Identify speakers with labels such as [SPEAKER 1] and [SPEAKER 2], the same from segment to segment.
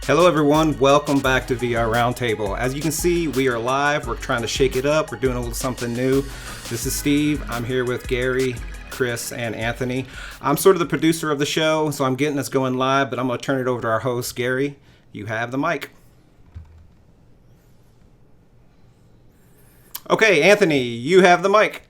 [SPEAKER 1] Hello everyone, welcome back to VR Roundtable. As you can see, we are live, we're trying to shake it up, we're doing a little something new. This is Steve, I'm here with Gary, Chris, and Anthony. I'm sort of the producer of the show, so I'm getting us going live, but I'm going to turn it over to our host, Gary. You have the mic. Okay, Anthony, you have the mic.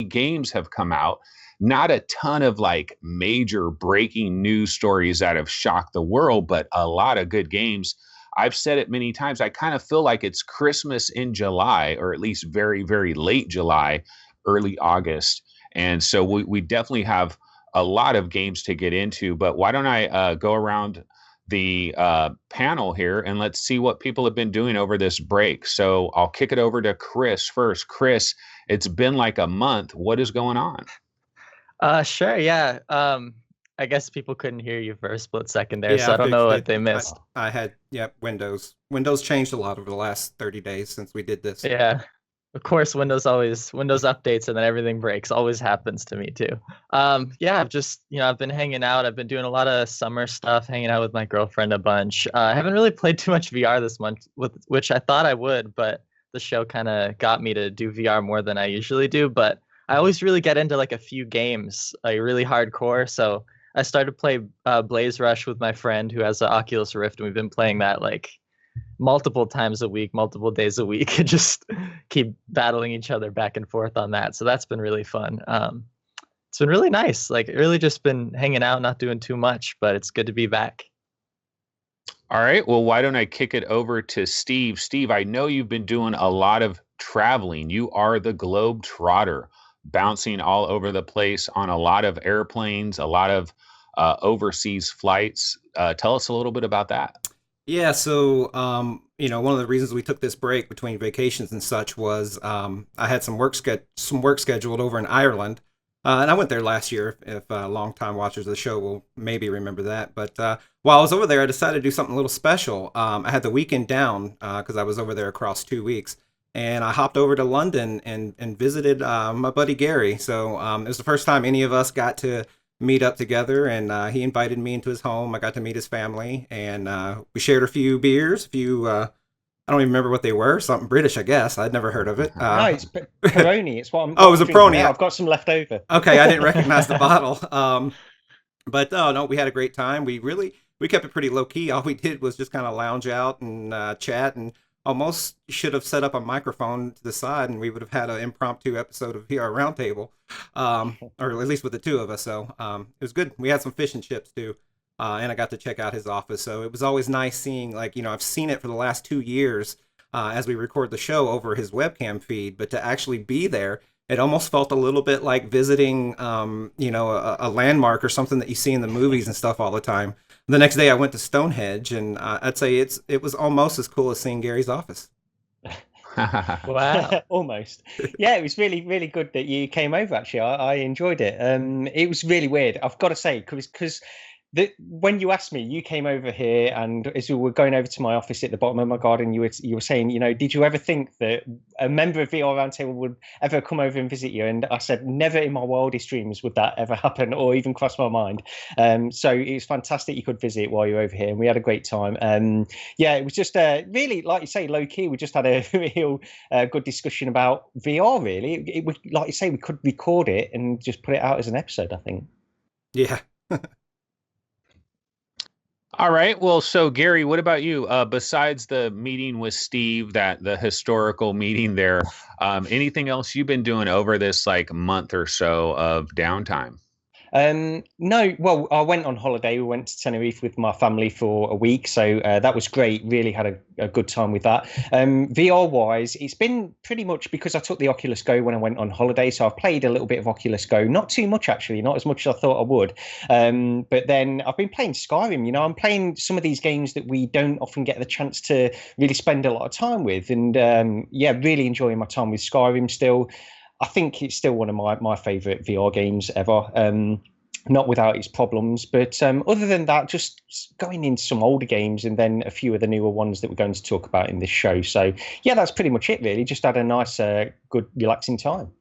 [SPEAKER 2] Games have come out. Not a ton of like major breaking news stories that have shocked the world, but a lot of good games. I've said it many times. I kind of feel like it's Christmas in July, or at least very, very late July, early August. And so we definitely have a lot of games to get into. But why don't I go around the panel here and let's see what people have been doing over this break. So I'll kick it over to Chris first. Chris, it's been like a month. What is going on?
[SPEAKER 3] Sure, yeah. I guess people couldn't hear you for a split second there, so I don't know what they missed.
[SPEAKER 1] I had, Windows. Windows changed a lot over the last 30 days since we did this.
[SPEAKER 3] Yeah, of course, Windows updates and then everything breaks. Always happens to me too. I've just, I've been hanging out. I've been doing a lot of summer stuff, hanging out with my girlfriend a bunch. I haven't really played too much VR this month, which I thought I would, but the show kind of got me to do VR more than I usually do, but I always really get into like a few games, like really hardcore. So I started to play Blaze Rush with my friend who has an Oculus Rift, and we've been playing that like multiple times a week, multiple days a week, and just keep battling each other back and forth on that. So that's been really fun. It's been really nice. Like really just been hanging out, not doing too much, but it's good to be back.
[SPEAKER 2] All right. Well, why don't I kick it over to Steve? Steve, I know you've been doing a lot of traveling. You are the globe trotter, bouncing all over the place on a lot of airplanes, a lot of overseas flights. Tell us a little bit about that.
[SPEAKER 1] Yeah, so, one of the reasons we took this break between vacations and such was I had some work scheduled over in Ireland. And I went there last year, if long-time watchers of the show will maybe remember that. But while I was over there, I decided to do something a little special. I had the weekend down because I was over there across 2 weeks. And I hopped over to London and visited my buddy Gary. So it was the first time any of us got to meet up together. And he invited me into his home. I got to meet his family. And we shared a few beers, I don't even remember what they were. Something British, I guess. I'd never heard of it.
[SPEAKER 4] No, it's Peroni. It's what I'm
[SPEAKER 1] Oh, it was a Peroni.
[SPEAKER 4] I've got some left over.
[SPEAKER 1] Okay, I didn't recognize the bottle. But no, we had a great time. We kept it pretty low key. All we did was just kind of lounge out and chat, and almost should have set up a microphone to the side, and we would have had an impromptu episode of VR Roundtable, or at least with the two of us. So it was good. We had some fish and chips too. And I got to check out his office. So it was always nice seeing, I've seen it for the last 2 years as we record the show over his webcam feed, but to actually be there, it almost felt a little bit like visiting, a landmark or something that you see in the movies and stuff all the time. The next day I went to Stonehenge, and I'd say it was almost as cool as seeing Gary's office.
[SPEAKER 4] Wow. Almost. Yeah, it was really, really good that you came over, actually. I enjoyed it. It was really weird, I've got to say, because when you asked me, you came over here, and as we were going over to my office at the bottom of my garden, you were saying, did you ever think that a member of VR Roundtable would ever come over and visit you? And I said, never in my wildest dreams would that ever happen or even cross my mind. So it was fantastic you could visit while you're over here, and we had a great time. It was just really, like you say, low key. We just had a real good discussion about VR. Really, it would, like you say, we could record it and just put it out as an episode, I think.
[SPEAKER 1] Yeah.
[SPEAKER 2] All right. Well, so Gary, what about you? Besides the meeting with Steve, the historical meeting there, anything else you've been doing over this like month or so of downtime?
[SPEAKER 4] No, well, I went on holiday. We went to Tenerife with my family for a week, so that was great. Really had a good time with that. VR wise, it's been pretty much because I took the Oculus Go when I went on holiday, so I've played a little bit of Oculus Go, not too much actually, not as much as I thought I would. But then I've been playing Skyrim. I'm playing some of these games that we don't often get the chance to really spend a lot of time with, and really enjoying my time with Skyrim still. I think it's still one of my favourite VR games ever, not without its problems. But other than that, just going into some older games and then a few of the newer ones that we're going to talk about in this show. So, yeah, that's pretty much it, really. Just had a nice, good, relaxing time.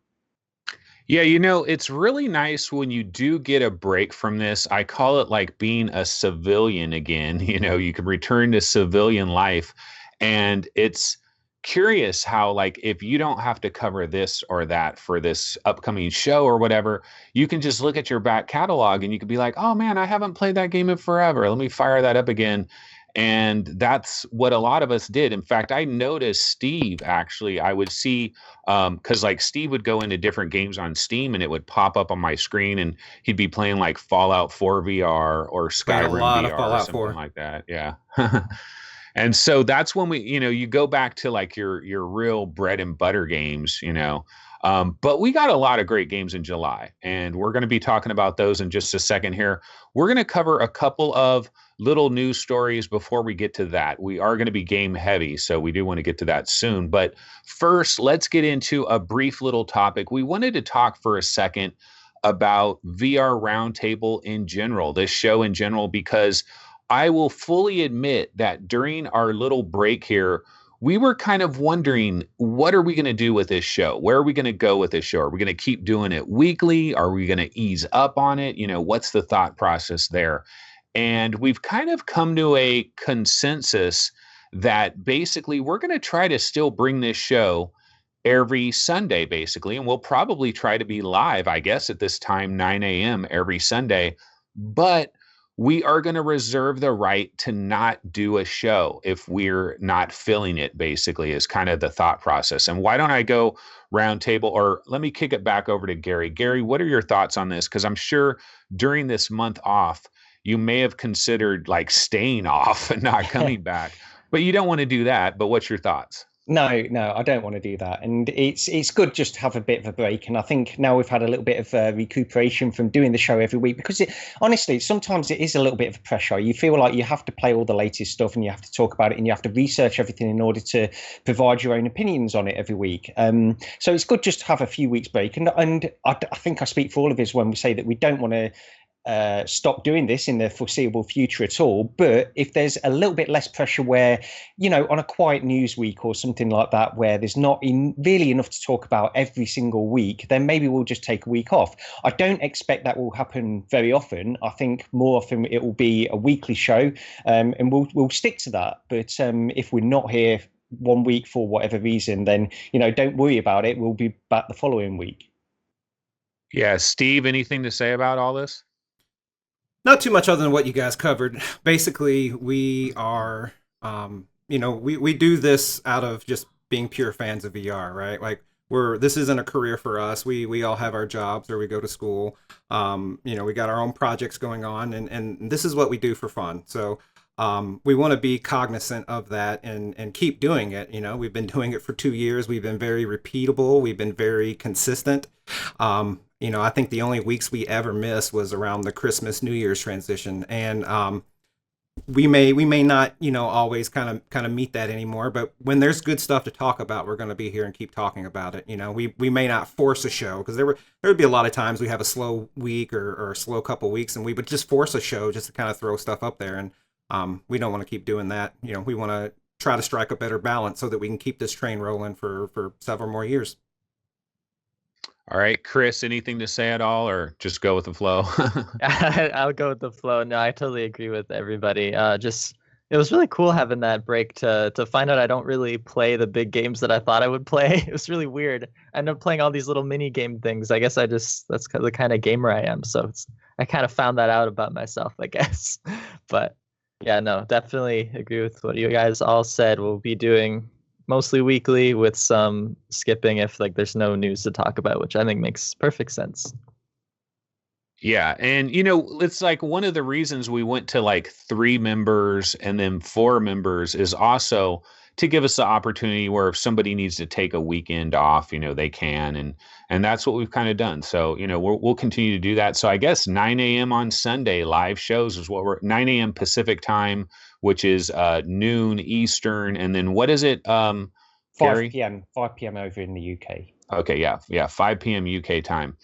[SPEAKER 2] Yeah, it's really nice when you do get a break from this. I call it like being a civilian again. You can return to civilian life. And it's curious how, like, if you don't have to cover this or that for this upcoming show or whatever, you can just look at your back catalog and you could be like, oh man, I haven't played that game in forever. Let me fire that up again. And that's what a lot of us did. In fact, I noticed Steve actually, I would see because like Steve would go into different games on Steam and it would pop up on my screen and he'd be playing like Fallout 4 VR or
[SPEAKER 1] Playing a
[SPEAKER 2] Skyrim
[SPEAKER 1] lot of
[SPEAKER 2] VR or
[SPEAKER 1] Fallout
[SPEAKER 2] something
[SPEAKER 1] 4.
[SPEAKER 2] like that. Yeah. And so that's when you go back to like your real bread and butter games. But we got a lot of great games in July, and we're going to be talking about those in just a second here. We're going to cover a couple of little news stories before we get to that. We are going to be game heavy, so we do want to get to that soon. But first, let's get into a brief little topic. We wanted to talk for a second about VR Roundtable in general, this show in general, because I will fully admit that during our little break here, we were kind of wondering, what are we going to do with this show? Where are we going to go with this show? Are we going to keep doing it weekly? Are we going to ease up on it? What's the thought process there? And we've kind of come to a consensus that basically we're going to try to still bring this show every Sunday, basically. And we'll probably try to be live, I guess, at this time, 9 a.m. every Sunday. But we are going to reserve the right to not do a show if we're not feeling it, basically, is kind of the thought process. And why don't I go roundtable, or let me kick it back over to Gary. Gary, what are your thoughts on this? Because I'm sure during this month off, you may have considered like staying off and not coming back, but you don't want to do that. But what's your thoughts?
[SPEAKER 4] No, I don't want to do that, and it's good just to have a bit of a break. And I think now we've had a little bit of recuperation from doing the show every week, because honestly, sometimes it is a little bit of pressure. You feel like you have to play all the latest stuff, and you have to talk about it, and you have to research everything in order to provide your own opinions on it every week. So it's good just to have a few weeks break, and I think I speak for all of us when we say that we don't want to stop doing this in the foreseeable future at all. But if there's a little bit less pressure where, on a quiet news week or something like that, where there's not really enough to talk about every single week, then maybe we'll just take a week off. I don't expect that will happen very often. I think more often it will be a weekly show, and we'll stick to that. But if we're not here one week for whatever reason, then, don't worry about it. We'll be back the following week.
[SPEAKER 2] Yeah, Steve, anything to say about all this?
[SPEAKER 1] Not too much other than what you guys covered. Basically, we are, we do this out of just being pure fans of VR, right? Like this isn't a career for us. We all have our jobs or we go to school. We got our own projects going on, and this is what we do for fun. So we want to be cognizant of that and keep doing it. We've been doing it for 2 years. We've been very repeatable. We've been very consistent. I think the only weeks we ever missed was around the Christmas New Year's transition, and we may not always kind of meet that anymore. But when there's good stuff to talk about, we're going to be here and keep talking about it. We may not force a show, because there would be a lot of times we have a slow week or a slow couple weeks, and we would just force a show just to kind of throw stuff up there, and we don't want to keep doing that. We want to try to strike a better balance so that we can keep this train rolling for several more years.
[SPEAKER 2] All right, Chris, anything to say at all, or just go with the flow?
[SPEAKER 3] I'll go with the flow. No, I totally agree with everybody. It was really cool having that break to find out I don't really play the big games that I thought I would play. It was really weird. I ended up playing all these little mini game things. I guess that's the kind of gamer I am. So I kind of found that out about myself, I guess. But yeah, no, definitely agree with what you guys all said. We'll be doing mostly weekly with some skipping if there's no news to talk about, which I think makes perfect sense.
[SPEAKER 2] Yeah. And, it's like one of the reasons we went to 3 members and then 4 members is also to give us the opportunity where if somebody needs to take a weekend off, they can. And that's what we've kind of done. So, we'll continue to do that. So I guess 9 a.m. on Sunday, live shows is what we're 9 a.m. Pacific time, which is noon Eastern. And then what is it?
[SPEAKER 4] 5
[SPEAKER 2] Gary?
[SPEAKER 4] p.m. over in the UK.
[SPEAKER 2] Okay. Yeah. 5 p.m. UK time.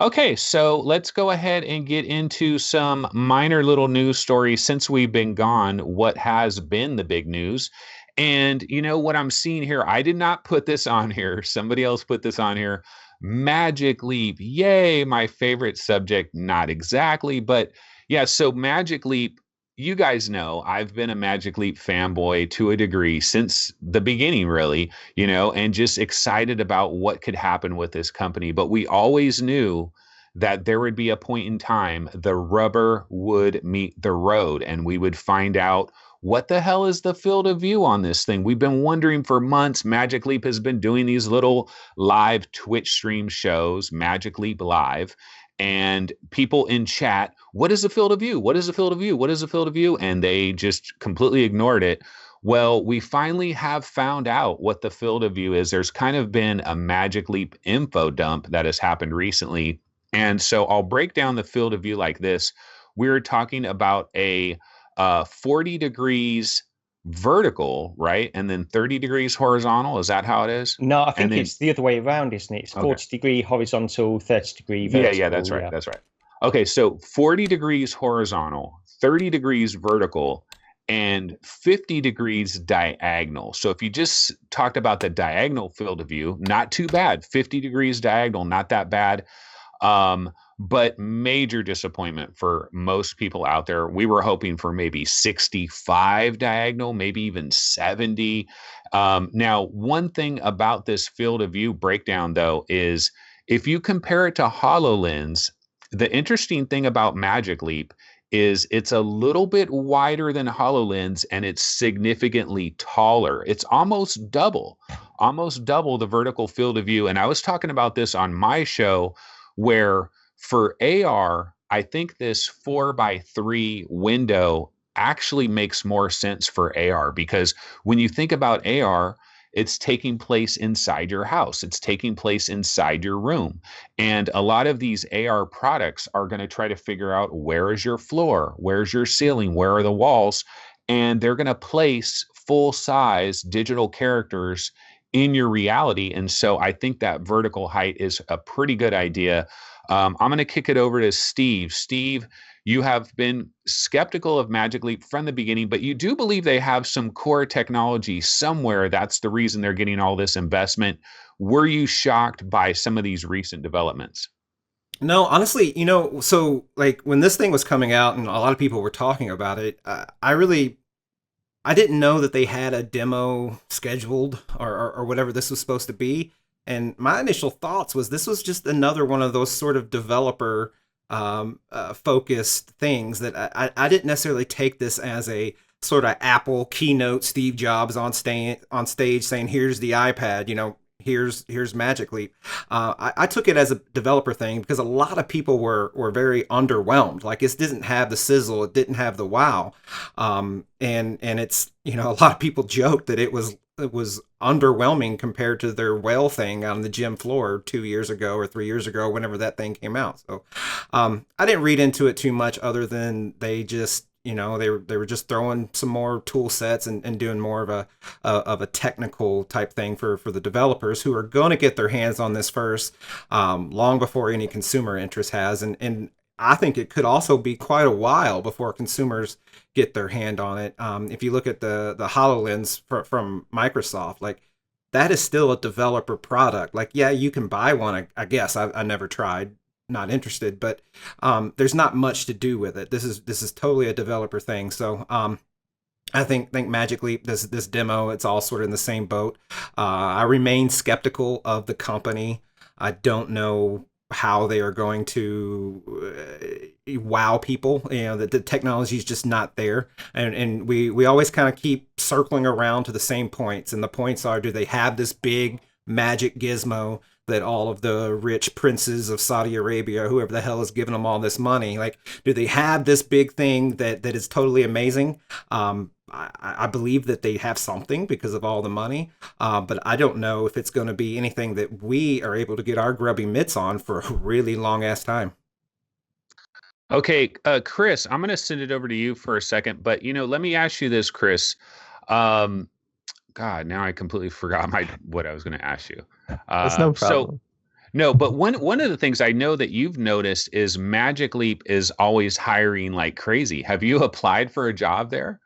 [SPEAKER 2] Okay, so let's go ahead and get into some minor little news stories since we've been gone. What has been the big news? And what I'm seeing here, I did not put this on here. Somebody else put this on here. Magic Leap, yay, my favorite subject. Not exactly, but yeah. So Magic Leap, you guys know I've been a Magic Leap fanboy to a degree since the beginning, really, and just excited about what could happen with this company. But we always knew that there would be a point in time the rubber would meet the road and we would find out what the hell is the field of view on this thing. We've been wondering for months. Magic Leap has been doing these little live Twitch stream shows, Magic Leap Live, and people in chat, what is the field of view? What is the field of view? What is the field of view? And they just completely ignored it. Well, we finally have found out what the field of view is. There's kind of been a Magic Leap info dump that has happened recently. And so I'll break down the field of view like this. We're talking about a 40 degrees vertical, right? And then 30 degrees horizontal. Is that how it is?
[SPEAKER 4] No, I think it's the other way around, isn't it? It's 40-degree horizontal, 30-degree vertical.
[SPEAKER 2] Yeah, that's right. That's right. Okay, so 40 degrees horizontal, 30 degrees vertical, and 50 degrees diagonal. So if you just talked about the diagonal field of view, not too bad. 50 degrees diagonal, not that bad. But major disappointment for most people out there. We were hoping for maybe 65 diagonal, maybe even 70. Now, one thing about this field of view breakdown, though, is if you compare it to HoloLens, the interesting thing about Magic Leap is it's a little bit wider than HoloLens and it's significantly taller. It's almost double the vertical field of view. And I was talking about this on my show where for AR, I think this 4x3 window actually makes more sense for AR because when you think about AR, it's taking place inside your house. It's taking place inside your room. And a lot of these AR products are going to try to figure out where is your floor? Where's your ceiling? Where are the walls? And they're going to place full-size digital characters in your reality. And so I think that vertical height is a pretty good idea. I'm going to kick it over to Steve. Steve, you have been skeptical of Magic Leap from the beginning, but you do believe they have some core technology somewhere. That's the reason they're getting all this investment. Were you shocked by some of these recent developments?
[SPEAKER 1] No, honestly, so like when this thing was coming out and a lot of people were talking about it, I didn't know that they had a demo scheduled or whatever this was supposed to be. And my initial thoughts was this was just another one of those sort of developer focused things that I didn't necessarily take this as a sort of Apple keynote, Steve Jobs on stage saying, here's the iPad, here's Magic Leap. I took it as a developer thing because a lot of people were very underwhelmed. Like it didn't have the sizzle, it didn't have the wow, and it's a lot of people joked that it was underwhelming compared to their whale thing on the gym floor 2 years ago or 3 years ago, whenever that thing came out. So I didn't read into it too much other than they just they were just throwing some more tool sets and doing more of a technical type thing for the developers who are going to get their hands on this first, long before any consumer interest has. And I think it could also be quite a while before consumers get their hand on it. If you look at the HoloLens from Microsoft, like that is still a developer product. Like, yeah, you can buy one. I guess I never tried. Not interested, but there's not much to do with it. This is totally a developer thing. So I think Magic Leap, this demo, it's all sort of in the same boat. I remain skeptical of the company. I don't know how they are going to wow people. The technology is just not there, and we always kind of keep circling around to the same points. And the points are: do they have this big magic gizmo that all of the rich princes of Saudi Arabia, whoever the hell is giving them all this money, like, do they have this big thing that is totally amazing? I believe that they have something because of all the money, but I don't know if it's going to be anything that we are able to get our grubby mitts on for a really long ass time.
[SPEAKER 2] Okay, Chris, I'm going to send it over to you for a second, but let me ask you this, Chris. God, now I completely forgot what I was going to ask you.
[SPEAKER 3] That's no problem.
[SPEAKER 2] No, but one of the things I know that you've noticed is Magic Leap is always hiring like crazy. Have you applied for a job there?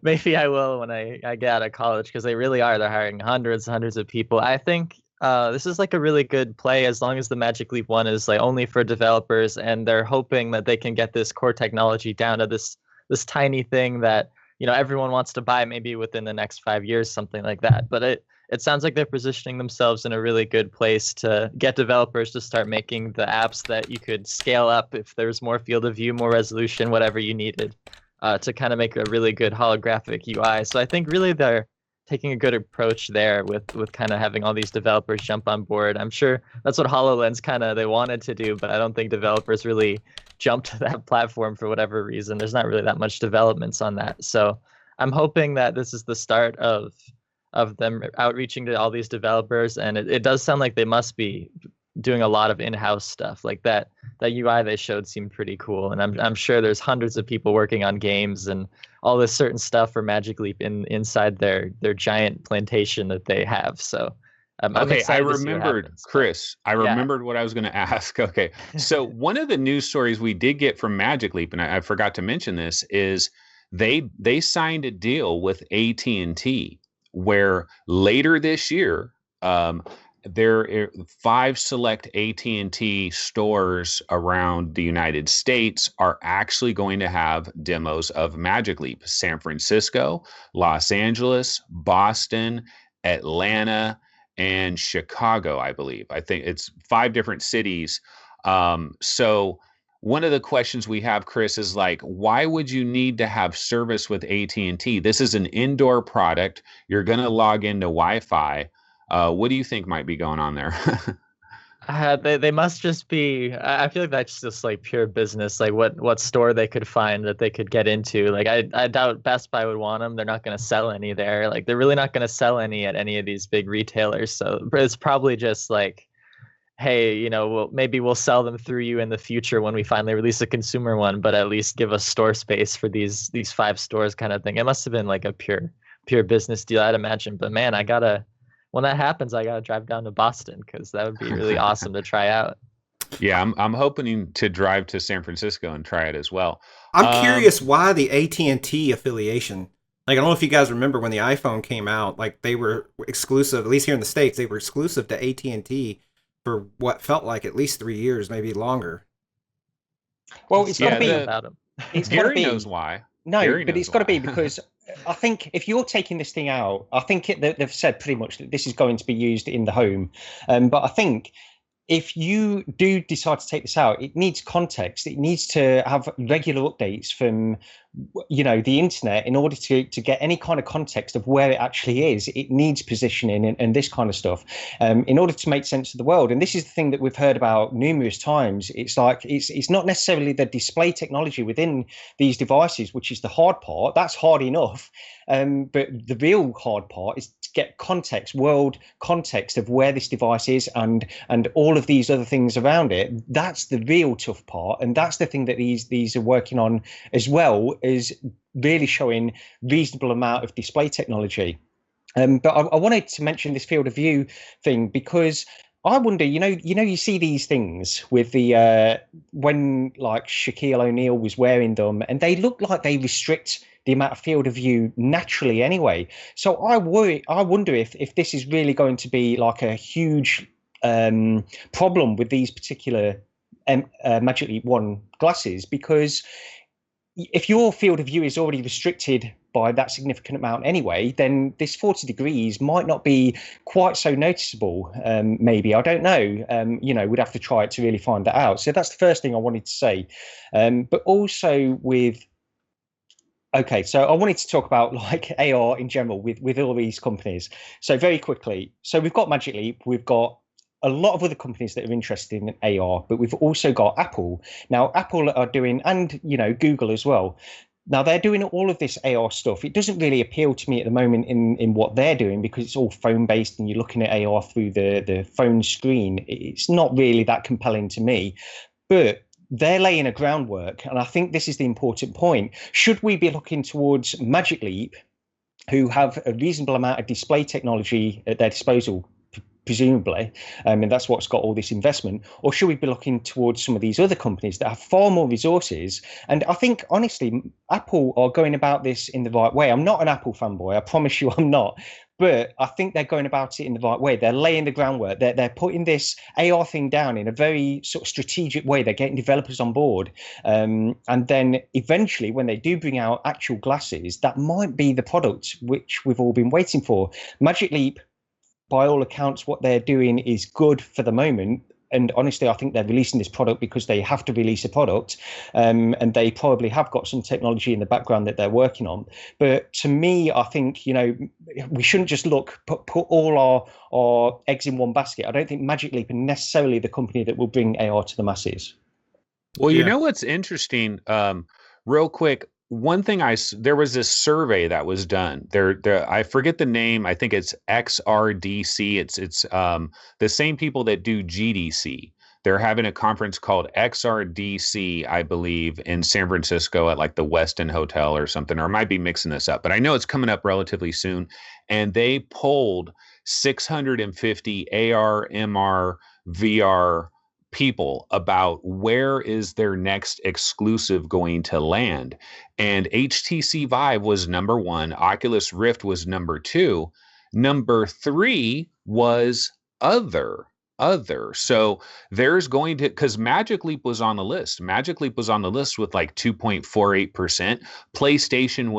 [SPEAKER 3] Maybe I will when I get out of college, because they really are. They're hiring hundreds of people. I think this is like a really good play as long as the Magic Leap one is like only for developers, and they're hoping that they can get this core technology down to this tiny thing that everyone wants to buy maybe within the next 5 years, something like that. But it sounds like they're positioning themselves in a really good place to get developers to start making the apps that you could scale up if there's more field of view, more resolution, whatever you needed, to kind of make a really good holographic UI. So I think really they're taking a good approach there with kind of having all these developers jump on board. I'm sure that's what HoloLens kind of they wanted to do, but I don't think developers really jumped to that platform for whatever reason. There's not really that much developments on that. So I'm hoping that this is the start of them outreaching to all these developers, and it does sound like they must be doing a lot of in-house stuff. Like that UI they showed seemed pretty cool, and I'm sure there's hundreds of people working on games and all this certain stuff for Magic Leap inside their giant plantation that they have. So I'm
[SPEAKER 2] okay, I
[SPEAKER 3] excited to see what
[SPEAKER 2] remembered,
[SPEAKER 3] happens.
[SPEAKER 2] Chris. I remembered what I was going to ask. Okay, so one of the news stories we did get from Magic Leap, and I forgot to mention this, is they signed a deal with AT&T where later this year, there are 5 select AT&T stores around the United States are actually going to have demos of Magic Leap. San Francisco, Los Angeles, Boston, Atlanta, and Chicago, I believe. I think it's 5 different cities. So one of the questions we have, Chris, is like, why would you need to have service with AT&T? This is an indoor product. You're going to log into Wi-Fi. What do you think might be going on there?
[SPEAKER 3] They must just be. I feel like that's just like pure business. Like what store they could find that they could get into. Like I doubt Best Buy would want them. They're not going to sell any there. Like they're really not going to sell any at any of these big retailers. So it's probably just like, hey, maybe we'll sell them through you in the future when we finally release a consumer one, but at least give us store space for these 5 stores kind of thing. It must have been like a pure business deal, I'd imagine. But man, when that happens, I gotta drive down to Boston because that would be really awesome to try out.
[SPEAKER 2] Yeah, I'm hoping to drive to San Francisco and try it as well.
[SPEAKER 1] I'm curious why the AT&T affiliation. Like, I don't know if you guys remember when the iPhone came out, like they were exclusive, at least here in the States, they were exclusive to AT&T for what felt like at least 3 years, maybe longer.
[SPEAKER 4] Well, it's got to be
[SPEAKER 3] about them.
[SPEAKER 2] Gary knows why.
[SPEAKER 4] No,
[SPEAKER 2] Gary
[SPEAKER 4] but it's got to be because I think if you're taking this thing out, I think they've said pretty much that this is going to be used in the home. But I think if you do decide to take this out, it needs context. It needs to have regular updates from the internet in order to get any kind of context of where it actually is. It needs positioning and this kind of stuff in order to make sense of the world. And this is the thing that we've heard about numerous times. It's like it's not necessarily the display technology within these devices, which is the hard part. That's hard enough. But the real hard part is to get world context of where this device is and all of these other things around it. That's the real tough part, and that's the thing that these are working on, as well as really showing reasonable amount of display technology. But I wanted to mention this field of view thing because I wonder, you see these things with the when like Shaquille O'Neal was wearing them, and they look like they restrict the amount of field of view naturally anyway. So I wonder if this is really going to be like a huge problem with these particular Magic Leap 1 glasses, because if your field of view is already restricted by that significant amount anyway, then this 40 degrees might not be quite so noticeable. Maybe, I don't know. We'd have to try it to really find that out. So that's the first thing I wanted to say. But also okay, so I wanted to talk about like AR in general with all these companies. So very quickly, so we've got Magic Leap, we've got a lot of other companies that are interested in AR, but we've also got Apple. Now, Apple are doing, and Google as well. Now they're doing all of this AR stuff. It doesn't really appeal to me at the moment in what they're doing, because it's all phone based and you're looking at AR through the phone screen. It's not really that compelling to me, but they're laying a groundwork. And I think this is the important point. Should we be looking towards Magic Leap, who have a reasonable amount of display technology at their disposal, presumably, and that's what's got all this investment, or should we be looking towards some of these other companies that have far more resources? And I think, honestly, Apple are going about this in the right way. I'm not an Apple fanboy, I promise you I'm not, But I think they're going about it in the right way. They're laying the groundwork. They're putting this AR thing down in a very sort of strategic way. They're getting developers on board. And then eventually, when they do bring out actual glasses, that might be the product which we've all been waiting for. Magic Leap, by all accounts, what they're doing is good for the moment. And honestly, I think they're releasing this product because they have to release a product, and they probably have got some technology in the background that they're working on. But to me, I think, you know, we shouldn't just put all our eggs in one basket. I don't think Magic Leap are necessarily the company that will bring AR to the masses.
[SPEAKER 2] Well, you
[SPEAKER 1] Yeah.
[SPEAKER 2] know what's interesting? Real quick, one thing there was this survey that was done. I forget the name. I think it's XRDC. It's the same people that do GDC. They're having a conference called XRDC, I believe, in San Francisco at like the Westin Hotel or something, or I might be mixing this up, but I know it's coming up relatively soon. And they polled 650 AR, MR, VR people about where is their next exclusive going to land. And HTC Vive was number one. Oculus Rift was number two. Number three was other. So there's going to, because Magic Leap was on the list. Magic Leap was on the list with like 2.48%. PlayStation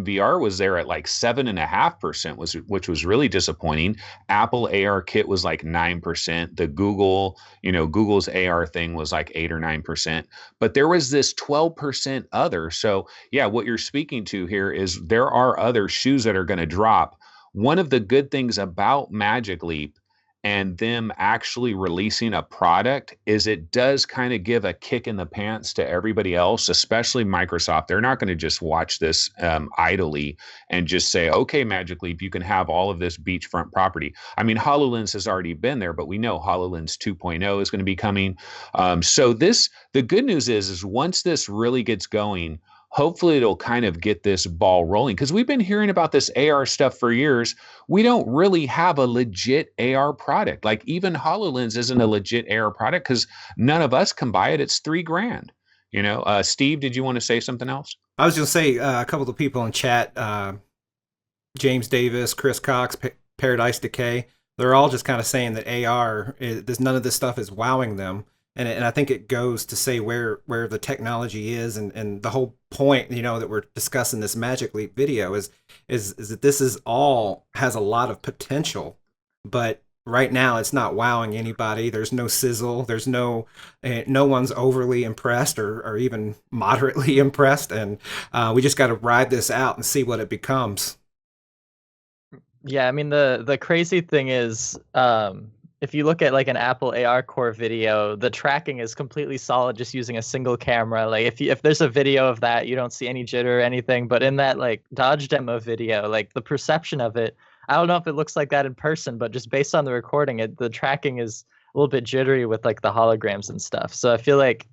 [SPEAKER 2] VR was there at like 7.5%, which was really disappointing. Apple AR Kit was like 9%. The Google's AR thing was like 8 or 9%. But there was this 12% other. So yeah, what you're speaking to here is there are other shoes that are going to drop. One of the good things about Magic Leap and them actually releasing a product is it does kind of give a kick in the pants to everybody else, especially Microsoft. They're not going to just watch this idly and just say, okay, Magic Leap, you can have all of this beachfront property. I mean, HoloLens has already been there, but we know HoloLens 2.0 is going to be coming. So the good news is once this really gets going, hopefully it'll kind of get this ball rolling, because we've been hearing about this AR stuff for years. We don't really have a legit AR product. Like even HoloLens isn't a legit AR product because none of us can buy it. It's $3,000. You know, Steve, did you want to say something else?
[SPEAKER 1] I was going to say a couple of people in chat, James Davis, Chris Cox, Paradise Decay, they're all just kind of saying that AR, none of this stuff is wowing them. And I think it goes to say where the technology is, and the whole point, you know, that we're discussing this Magic Leap video is that this is all has a lot of potential, but right now it's not wowing anybody. There's no sizzle. There's no one's overly impressed or even moderately impressed, and we just got to ride this out and see what it becomes.
[SPEAKER 3] Yeah, I mean the crazy thing is, if you look at like an Apple AR Core video, the tracking is completely solid just using a single camera. Like if there's a video of that, you don't see any jitter or anything. But in that like Dodge demo video, like the perception of it, I don't know if it looks like that in person, but just based on the recording, the tracking is a little bit jittery with like the holograms and stuff. So I feel like,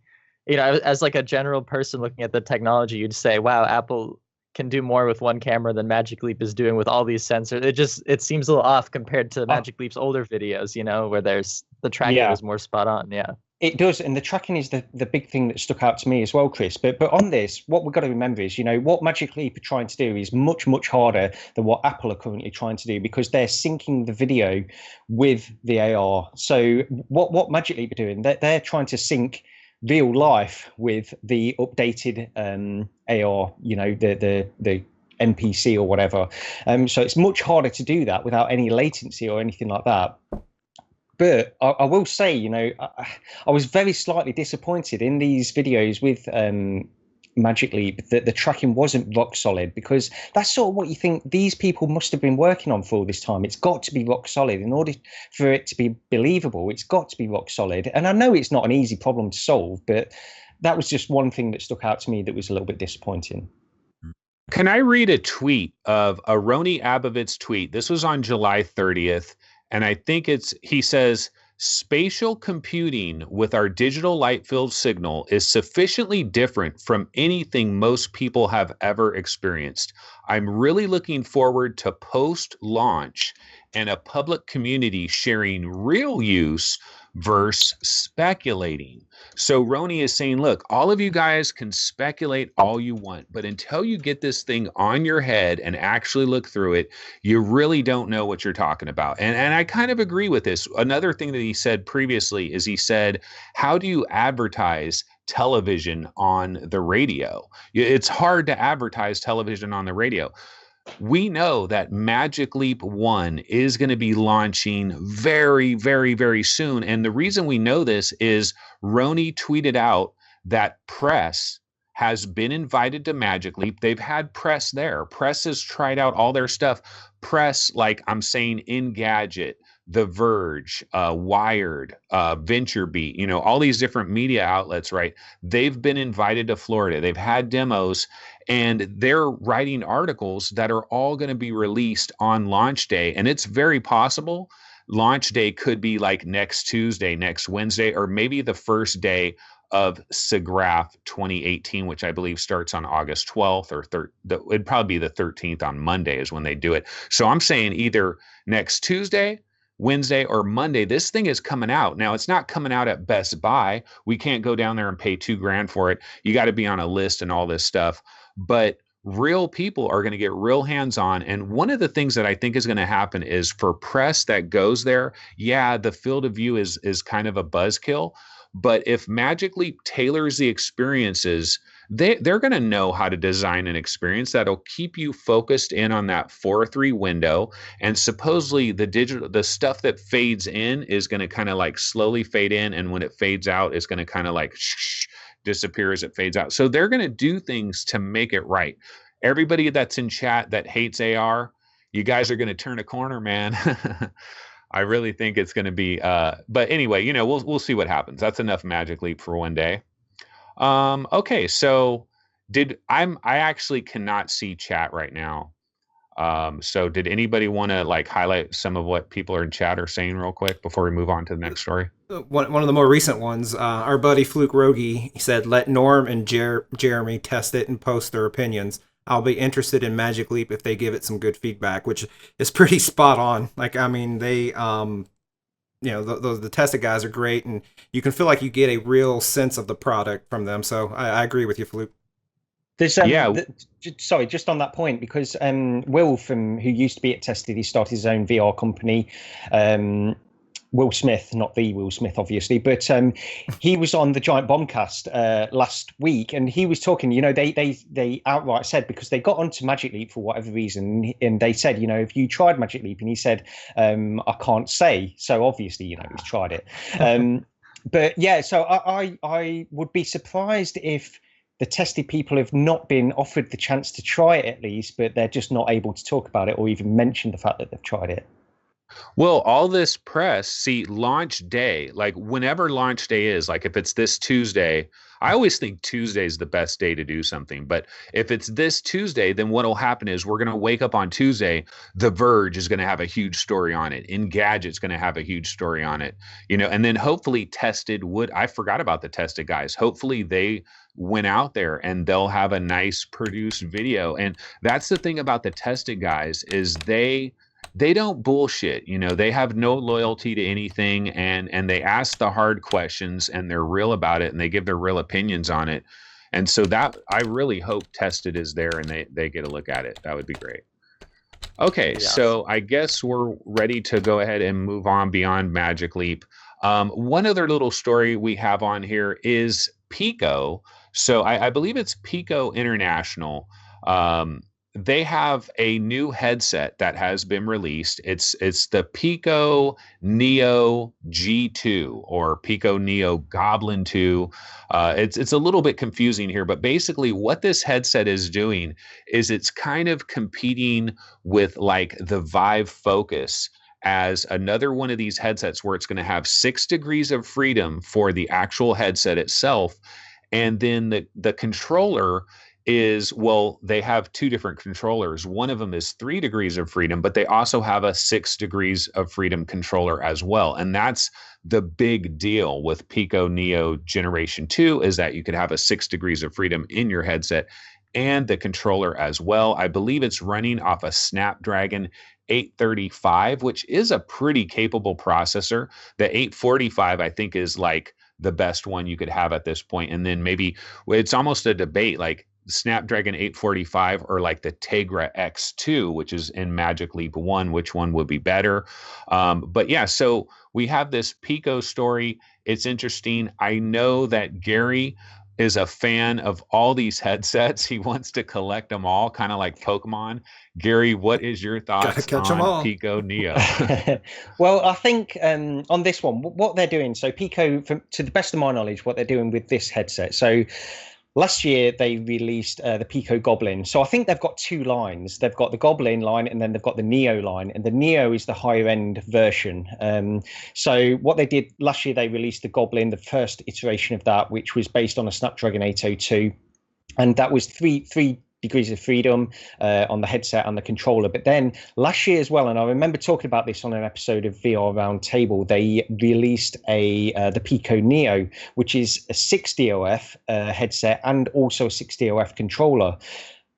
[SPEAKER 3] you know, as like a general person looking at the technology, you'd say, wow, Apple can do more with one camera than Magic Leap is doing with all these sensors. It seems a little off compared to Magic Leap's older videos, you know, where there's the tracking is more spot on. Yeah,
[SPEAKER 4] it does, and the tracking is the big thing that stuck out to me as well, Chris. But on this, what we've got to remember is, you know, what Magic Leap are trying to do is much harder than what Apple are currently trying to do, because they're syncing the video with the AR. So what Magic Leap are doing, they're trying to sync real life with the updated AR, you know, the NPC or whatever. So it's much harder to do that without any latency or anything like that. But I will say, you know, I was very slightly disappointed in these videos with Magic Leap that the tracking wasn't rock solid, because that's sort of what you think these people must have been working on for all this time. It's got to be rock solid in order for it to be believable. It's got to be rock solid. And I know it's not an easy problem to solve, but that was just one thing that stuck out to me that was a little bit disappointing.
[SPEAKER 2] Can I read a tweet of Aroni Abovit's tweet? This was on July 30th. And I think he says, spatial computing with our digital light field signal is sufficiently different from anything most people have ever experienced. I'm really looking forward to post-launch and a public community sharing real use versus speculating. So Roni is saying, look, all of you guys can speculate all you want, but until you get this thing on your head and actually look through it, you really don't know what you're talking about. And I kind of agree with this. Another thing that he said previously is he said, how do you advertise television on the radio? It's hard to advertise television on the radio. We know that Magic Leap 1 is going to be launching very, very, very soon. And the reason we know this is Roni tweeted out that press has been invited to Magic Leap. They've had press there. Press has tried out all their stuff. Press, like I'm saying, Engadget, The Verge, Wired, VentureBeat, all these different media outlets, right? They've been invited to Florida. They've had demos, and they're writing articles that are all going to be released on launch day. And it's very possible launch day could be like next Tuesday, next Wednesday, or maybe the first day of SIGGRAPH 2018, which I believe starts on August 12th or it'd probably be the 13th on Monday is when they do it. So I'm saying either next Tuesday, Wednesday, or Monday, this thing is coming out. Now, it's not coming out at Best Buy. We can't go down there and pay $2,000 for it. You got to be on a list and all this stuff. But real people are going to get real hands-on. And one of the things that I think is going to happen is for press that goes there, yeah, the field of view is kind of a buzzkill. But if Magic Leap tailors the experiences, they're going to know how to design an experience that'll keep you focused in on that 4:3 window. And supposedly the stuff that fades in is going to kind of like slowly fade in. And when it fades out, it's going to kind of like disappear as it fades out. So they're going to do things to make it right. Everybody that's in chat that hates AR, you guys are going to turn a corner, man. I really think it's going to be, but anyway, we'll see what happens. That's enough Magic Leap for one day. Okay, so I actually cannot see chat right now. So did anybody want to like highlight some of what people are in chat are saying real quick before we move on to the next story?
[SPEAKER 1] One of the more recent ones, our buddy Fluke Rogi said, let Norm and Jeremy test it and post their opinions. I'll be interested in Magic Leap if they give it some good feedback, which is pretty spot on. Like, I mean, they, the tested guys are great, and you can feel like you get a real sense of the product from them. So I agree with you, Fluke.
[SPEAKER 4] There's sorry, just on that point, because Will who used to be at Tested, he started his own VR company. Will Smith, not the Will Smith, obviously, but he was on the Giant Bombcast last week, and he was talking. They outright said, because they got onto Magic Leap for whatever reason, and they said, if you tried Magic Leap, and he said, I can't say. So obviously, he's tried it. But yeah, so I would be surprised if the Tested people have not been offered the chance to try it at least, but they're just not able to talk about it or even mention the fact that they've tried it.
[SPEAKER 2] Well, all this press, see, launch day, like whenever launch day is, like if it's this Tuesday, I always think Tuesday is the best day to do something. But if it's this Tuesday, then what will happen is we're going to wake up on Tuesday. The Verge is going to have a huge story on it. Engadget's going to have a huge story on it, and then hopefully Tested I forgot about the Tested guys. Hopefully they went out there and they'll have a nice produced video. And that's the thing about the Tested guys is they don't bullshit. They have no loyalty to anything, and they ask the hard questions, and they're real about it, and they give their real opinions on it. And so that I really hope Tested is there and they get a look at it. That would be great. Okay, yeah. So I guess we're ready to go ahead and move on beyond Magic Leap. One other little story we have on here is Pico. So I believe it's Pico International. They have a new headset that has been released. It's the Pico Neo G2 or Pico Neo Goblin 2. It's a little bit confusing here, but basically what this headset is doing is it's kind of competing with like the Vive Focus as another one of these headsets where it's going to have 6 degrees of freedom for the actual headset itself. And then the controller is, well, they have 2 different controllers. One of them is 3 degrees of freedom, but they also have a 6 degrees of freedom controller as well. And that's the big deal with Pico Neo Generation 2 is that you could have a 6 degrees of freedom in your headset and the controller as well. I believe it's running off a Snapdragon 835, which is a pretty capable processor. The 845, I think, is like the best one you could have at this point. And then maybe it's almost a debate, like Snapdragon 845 or like the Tegra X2, which is in Magic Leap 1, which one would be better? But yeah, so we have this Pico story. It's interesting. I know that Gary is a fan of all these headsets. He wants to collect them all, kind of like Pokemon. Gary, what is your thoughts
[SPEAKER 1] catch 'em
[SPEAKER 2] on
[SPEAKER 1] all.
[SPEAKER 2] Pico Neo?
[SPEAKER 4] Well, I think on this one, what they're doing, so Pico, to the best of my knowledge, what they're doing with this headset. So last year they released the Pico Goblin. So I think they've got two lines. They've got the Goblin line and then they've got the Neo line. And the Neo is the higher end version. So what they did last year, they released the Goblin, the first iteration of that, which was based on a Snapdragon 802. And that was three degrees of freedom on the headset and the controller. But then last year as well, and I remember talking about this on an episode of VR Roundtable, they released the Pico Neo, which is a 6DOF headset and also a 6DOF controller.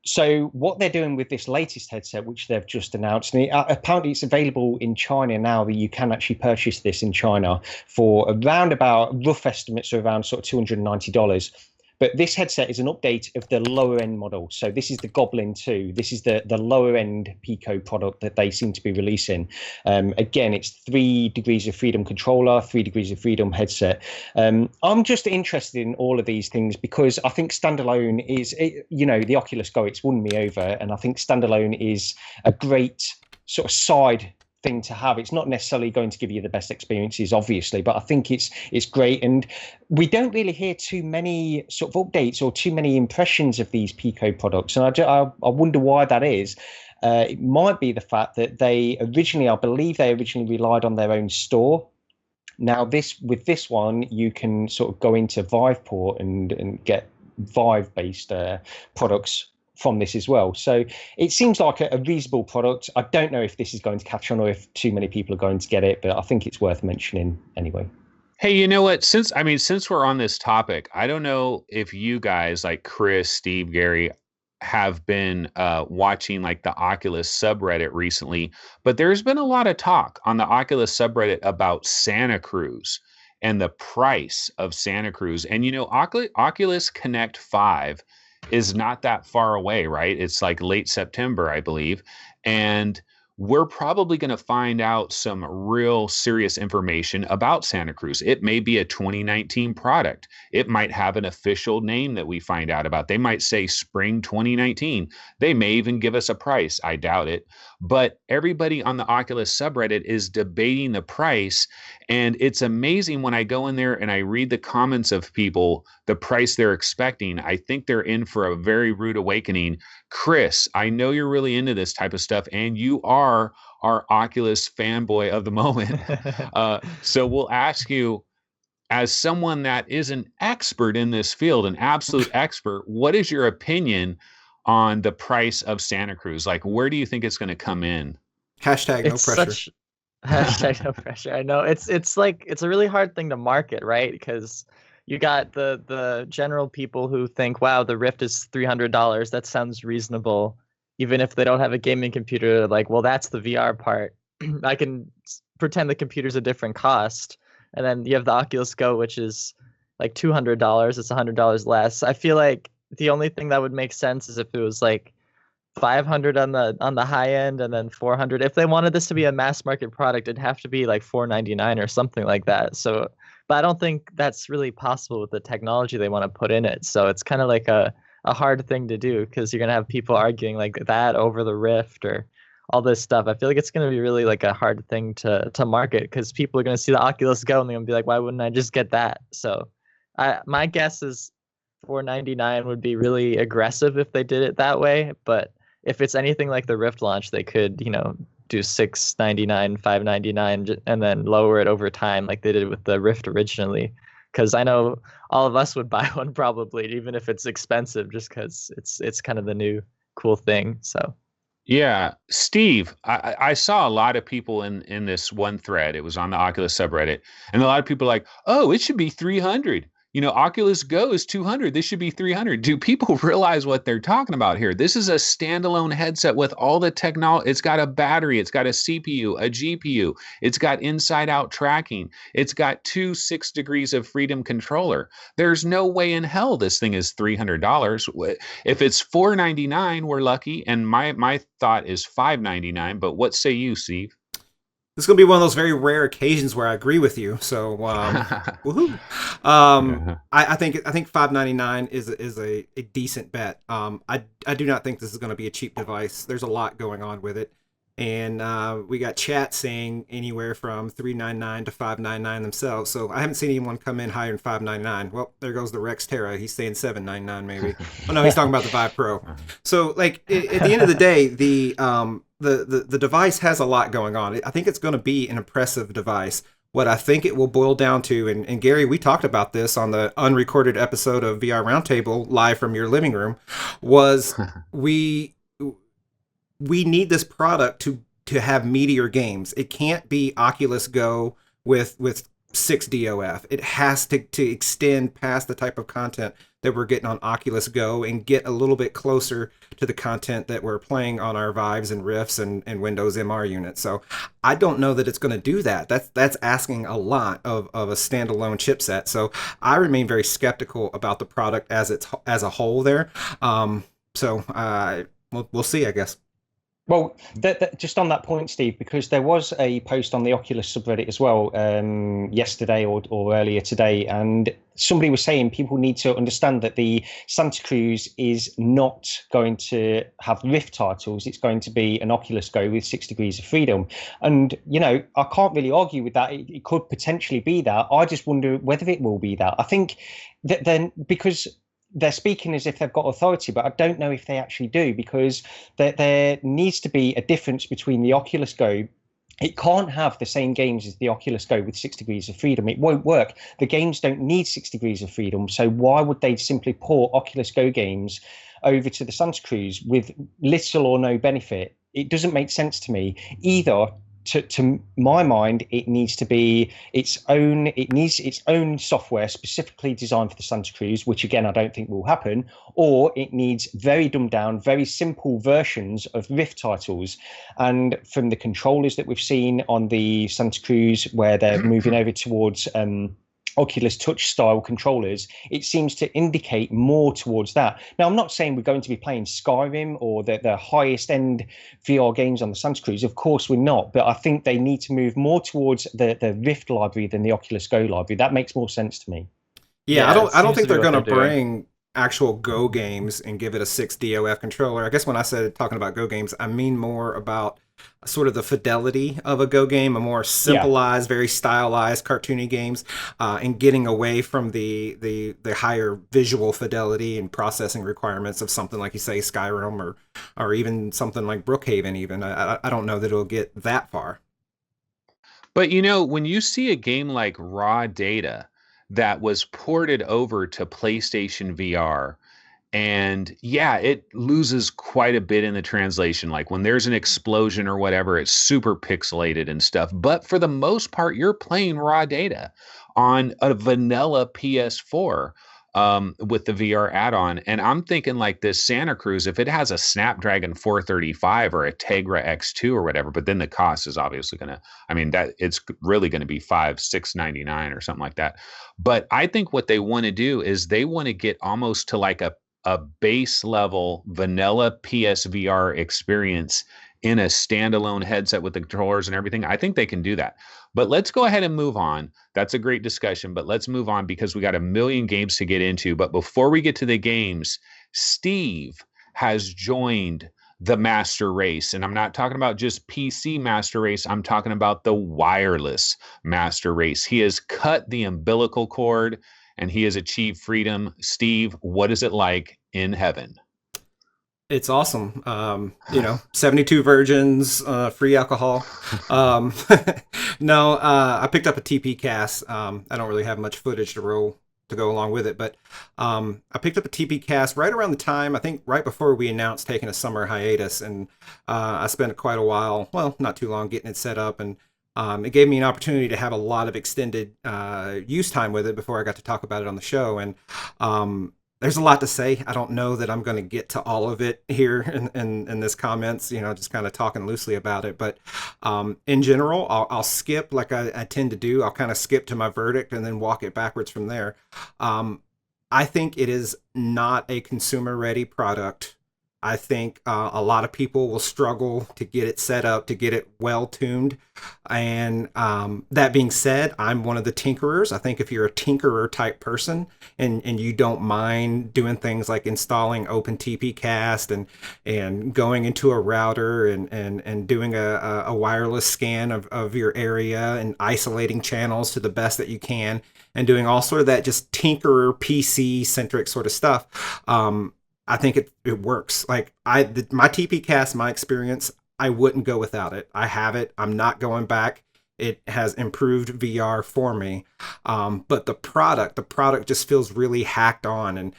[SPEAKER 4] So what they're doing with this latest headset, which they've just announced, and apparently it's available in China now, that you can actually purchase this in China for around about, rough estimates are around sort of $290. But this headset is an update of the lower end model. So this is the Goblin 2. This is the lower end Pico product that they seem to be releasing. Again, it's 3 degrees of freedom controller, 3 degrees of freedom headset. I'm just interested in all of these things because I think Standalone is, the Oculus Go, it's won me over. And I think Standalone is a great sort of side thing to have. It's not necessarily going to give you the best experiences, obviously, but I think it's great. And we don't really hear too many sort of updates or too many impressions of these Pico products. And I wonder why that is. It might be the fact that I believe they originally relied on their own store. Now, with this one, you can sort of go into Viveport and get Vive-based products from this as well. So it seems like a reasonable product. I don't know if this is going to catch on or if too many people are going to get it, but I think it's worth mentioning anyway.
[SPEAKER 2] Hey, you know what? Since we're on this topic, I don't know if you guys like Chris, Steve, Gary have been watching like the Oculus subreddit recently, but there's been a lot of talk on the Oculus subreddit about Santa Cruz and the price of Santa Cruz. And Oculus Connect 5 is not that far away, right? It's like late September, I believe. And we're probably going to find out some real serious information about Santa Cruz. It may be a 2019 product. It might have an official name that we find out about. They might say spring 2019. They may even give us a price. I doubt it. But everybody on the Oculus subreddit is debating the price. And it's amazing when I go in there and I read the comments of people, the price they're expecting. I think they're in for a very rude awakening. Chris, I know you're really into this type of stuff, and you are our Oculus fanboy of the moment. So we'll ask you, as someone that is an expert in this field, an absolute expert, what is your opinion on the price of Santa Cruz? Like, where do you think it's going to come in?
[SPEAKER 1] Hashtag no pressure.
[SPEAKER 3] Hashtag no pressure. I know it's a really hard thing to market, right? Because you got the general people who think, wow, the Rift is $300. That sounds reasonable. Even if they don't have a gaming computer, they're like, well, that's the VR part. I can pretend the computer's a different cost. And then you have the Oculus Go, which is like $200. It's $100 less. I feel like the only thing that would make sense is if it was like $500 on the high end and then $400. If they wanted this to be a mass market product, it'd have to be like $499 or something like that. So, but I don't think that's really possible with the technology they want to put in it. So it's kind of like a hard thing to do because you're gonna have people arguing like that over the Rift or all this stuff. I feel like it's gonna be really like a hard thing to market because people are gonna see the Oculus Go and they're gonna be like, why wouldn't I just get that? So, my guess is $499 would be really aggressive if they did it that way. But if it's anything like the Rift launch, they could, do $699, $599, and then lower it over time like they did with the Rift originally. Because I know all of us would buy one probably, even if it's expensive, just because it's kind of the new cool thing. So.
[SPEAKER 2] Yeah, Steve, I saw a lot of people in this one thread. It was on the Oculus subreddit, and a lot of people are like, "Oh, it should be 300. Oculus Go is 200. This should be 300. Do people realize what they're talking about here? This is a standalone headset with all the technology. It's got a battery. It's got a CPU, a GPU. It's got inside-out tracking. It's got two 6 degrees of freedom controller. There's no way in hell this thing is $300. If it's $499, we're lucky. And my thought is $599. But what say you, Steve?
[SPEAKER 1] This is going to be one of those very rare occasions where I agree with you. So, woohoo! I think $599 is a decent bet. I do not think this is going to be a cheap device. There's a lot going on with it, and we got chat saying anywhere from $399 to $599 themselves. So I haven't seen anyone come in higher than $599. Well, there goes the Rex Terra. He's saying $799 maybe. Oh no, he's talking about the Vive Pro. So like at the end of the day, the device has a lot going on. I think it's going to be an impressive device. What I think it will boil down to, and Gary, we talked about this on the unrecorded episode of VR Roundtable live from your living room, was we need this product to have meatier games. It can't be Oculus Go with 6 DOF. It has to extend past the type of content that we're getting on Oculus Go and get a little bit closer to the content that we're playing on our Vives and Rifts and Windows MR units. So I don't know that it's going to do that. That's asking a lot of a standalone chipset. So I remain very skeptical about the product as a whole there. So we'll see, I guess.
[SPEAKER 4] Well, just on that point, Steve, because there was a post on the Oculus subreddit as well yesterday or earlier today, and somebody was saying people need to understand that the Santa Cruz is not going to have Rift titles. It's going to be an Oculus Go with 6 degrees of freedom. And, I can't really argue with that. It could potentially be that. I just wonder whether it will be that. I think that then, because they're speaking as if they've got authority, but I don't know if they actually do, because there needs to be a difference between the Oculus Go. It can't have the same games as the Oculus Go with 6 degrees of freedom. It won't work. The games don't need 6 degrees of freedom. So why would they simply port Oculus Go games over to the Santa Cruz with little or no benefit? It doesn't make sense to me either. To my mind, it needs to be its own. It needs its own software specifically designed for the Santa Cruz, which again I don't think will happen. Or it needs very dumbed down, very simple versions of Rift titles. And from the controllers that we've seen on the Santa Cruz, where they're moving over towards Oculus Touch style controllers, it seems to indicate more towards that. Now, I'm not saying we're going to be playing Skyrim or the highest end VR games on the Santa Cruz. Of course, we're not. But I think they need to move more towards the Rift library than the Oculus Go library. That makes more sense to me.
[SPEAKER 1] Yeah, I don't think they're going to bring actual Go games and give it a 6 DOF controller. I guess when I said talking about Go games, I mean more about sort of the fidelity of a Go game, a more simplified, very stylized, cartoony games, and getting away from the higher visual fidelity and processing requirements of something like, you say, Skyrim or even something like Brookhaven. Even I don't know that it'll get that far.
[SPEAKER 2] But when you see a game like Raw Data that was ported over to PlayStation VR, and it loses quite a bit in the translation. Like when there's an explosion or whatever, it's super pixelated and stuff. But for the most part, you're playing Raw Data on a vanilla PS4 with the VR add-on. And I'm thinking like this Santa Cruz, if it has a Snapdragon 435 or a Tegra X2 or whatever, but then the cost is obviously that it's really going to be $699 or something like that. But I think what they want to do is they want to get almost to like a base level vanilla PSVR experience in a standalone headset with the controllers and everything. I think they can do that. But let's go ahead and move on. That's a great discussion, but let's move on because we got a million games to get into. But before we get to the games, Steve has joined the master race. And I'm not talking about just PC master race. I'm talking about the wireless master race. He has cut the umbilical cord and he has achieved freedom. Steve, what is it like in heaven?
[SPEAKER 1] It's awesome. 72 virgins, free alcohol. No, I picked up a TPCast. I don't really have much footage to go along with it, but I picked up a TPCast right around the time, I think right before we announced taking a summer hiatus, and I spent quite a while, well, not too long, getting it set up, and it gave me an opportunity to have a lot of extended use time with it before I got to talk about it on the show. And there's a lot to say. I don't know that I'm going to get to all of it here in this comments, just kind of talking loosely about it. But in general, I'll skip like I tend to do. I'll kind of skip to my verdict and then walk it backwards from there. I think it is not a consumer ready product. I think a lot of people will struggle to get it set up, to get it well tuned. And that being said, I'm one of the tinkerers. I think if you're a tinkerer type person and you don't mind doing things like installing Open TPCast and going into a router and doing a wireless scan of your area and isolating channels to the best that you can and doing all sort of that just tinkerer PC centric sort of stuff. I think it works. Like my TPCast, my experience, I wouldn't go without it. I have it. I'm not going back. It has improved VR for me. But the product just feels really hacked on. And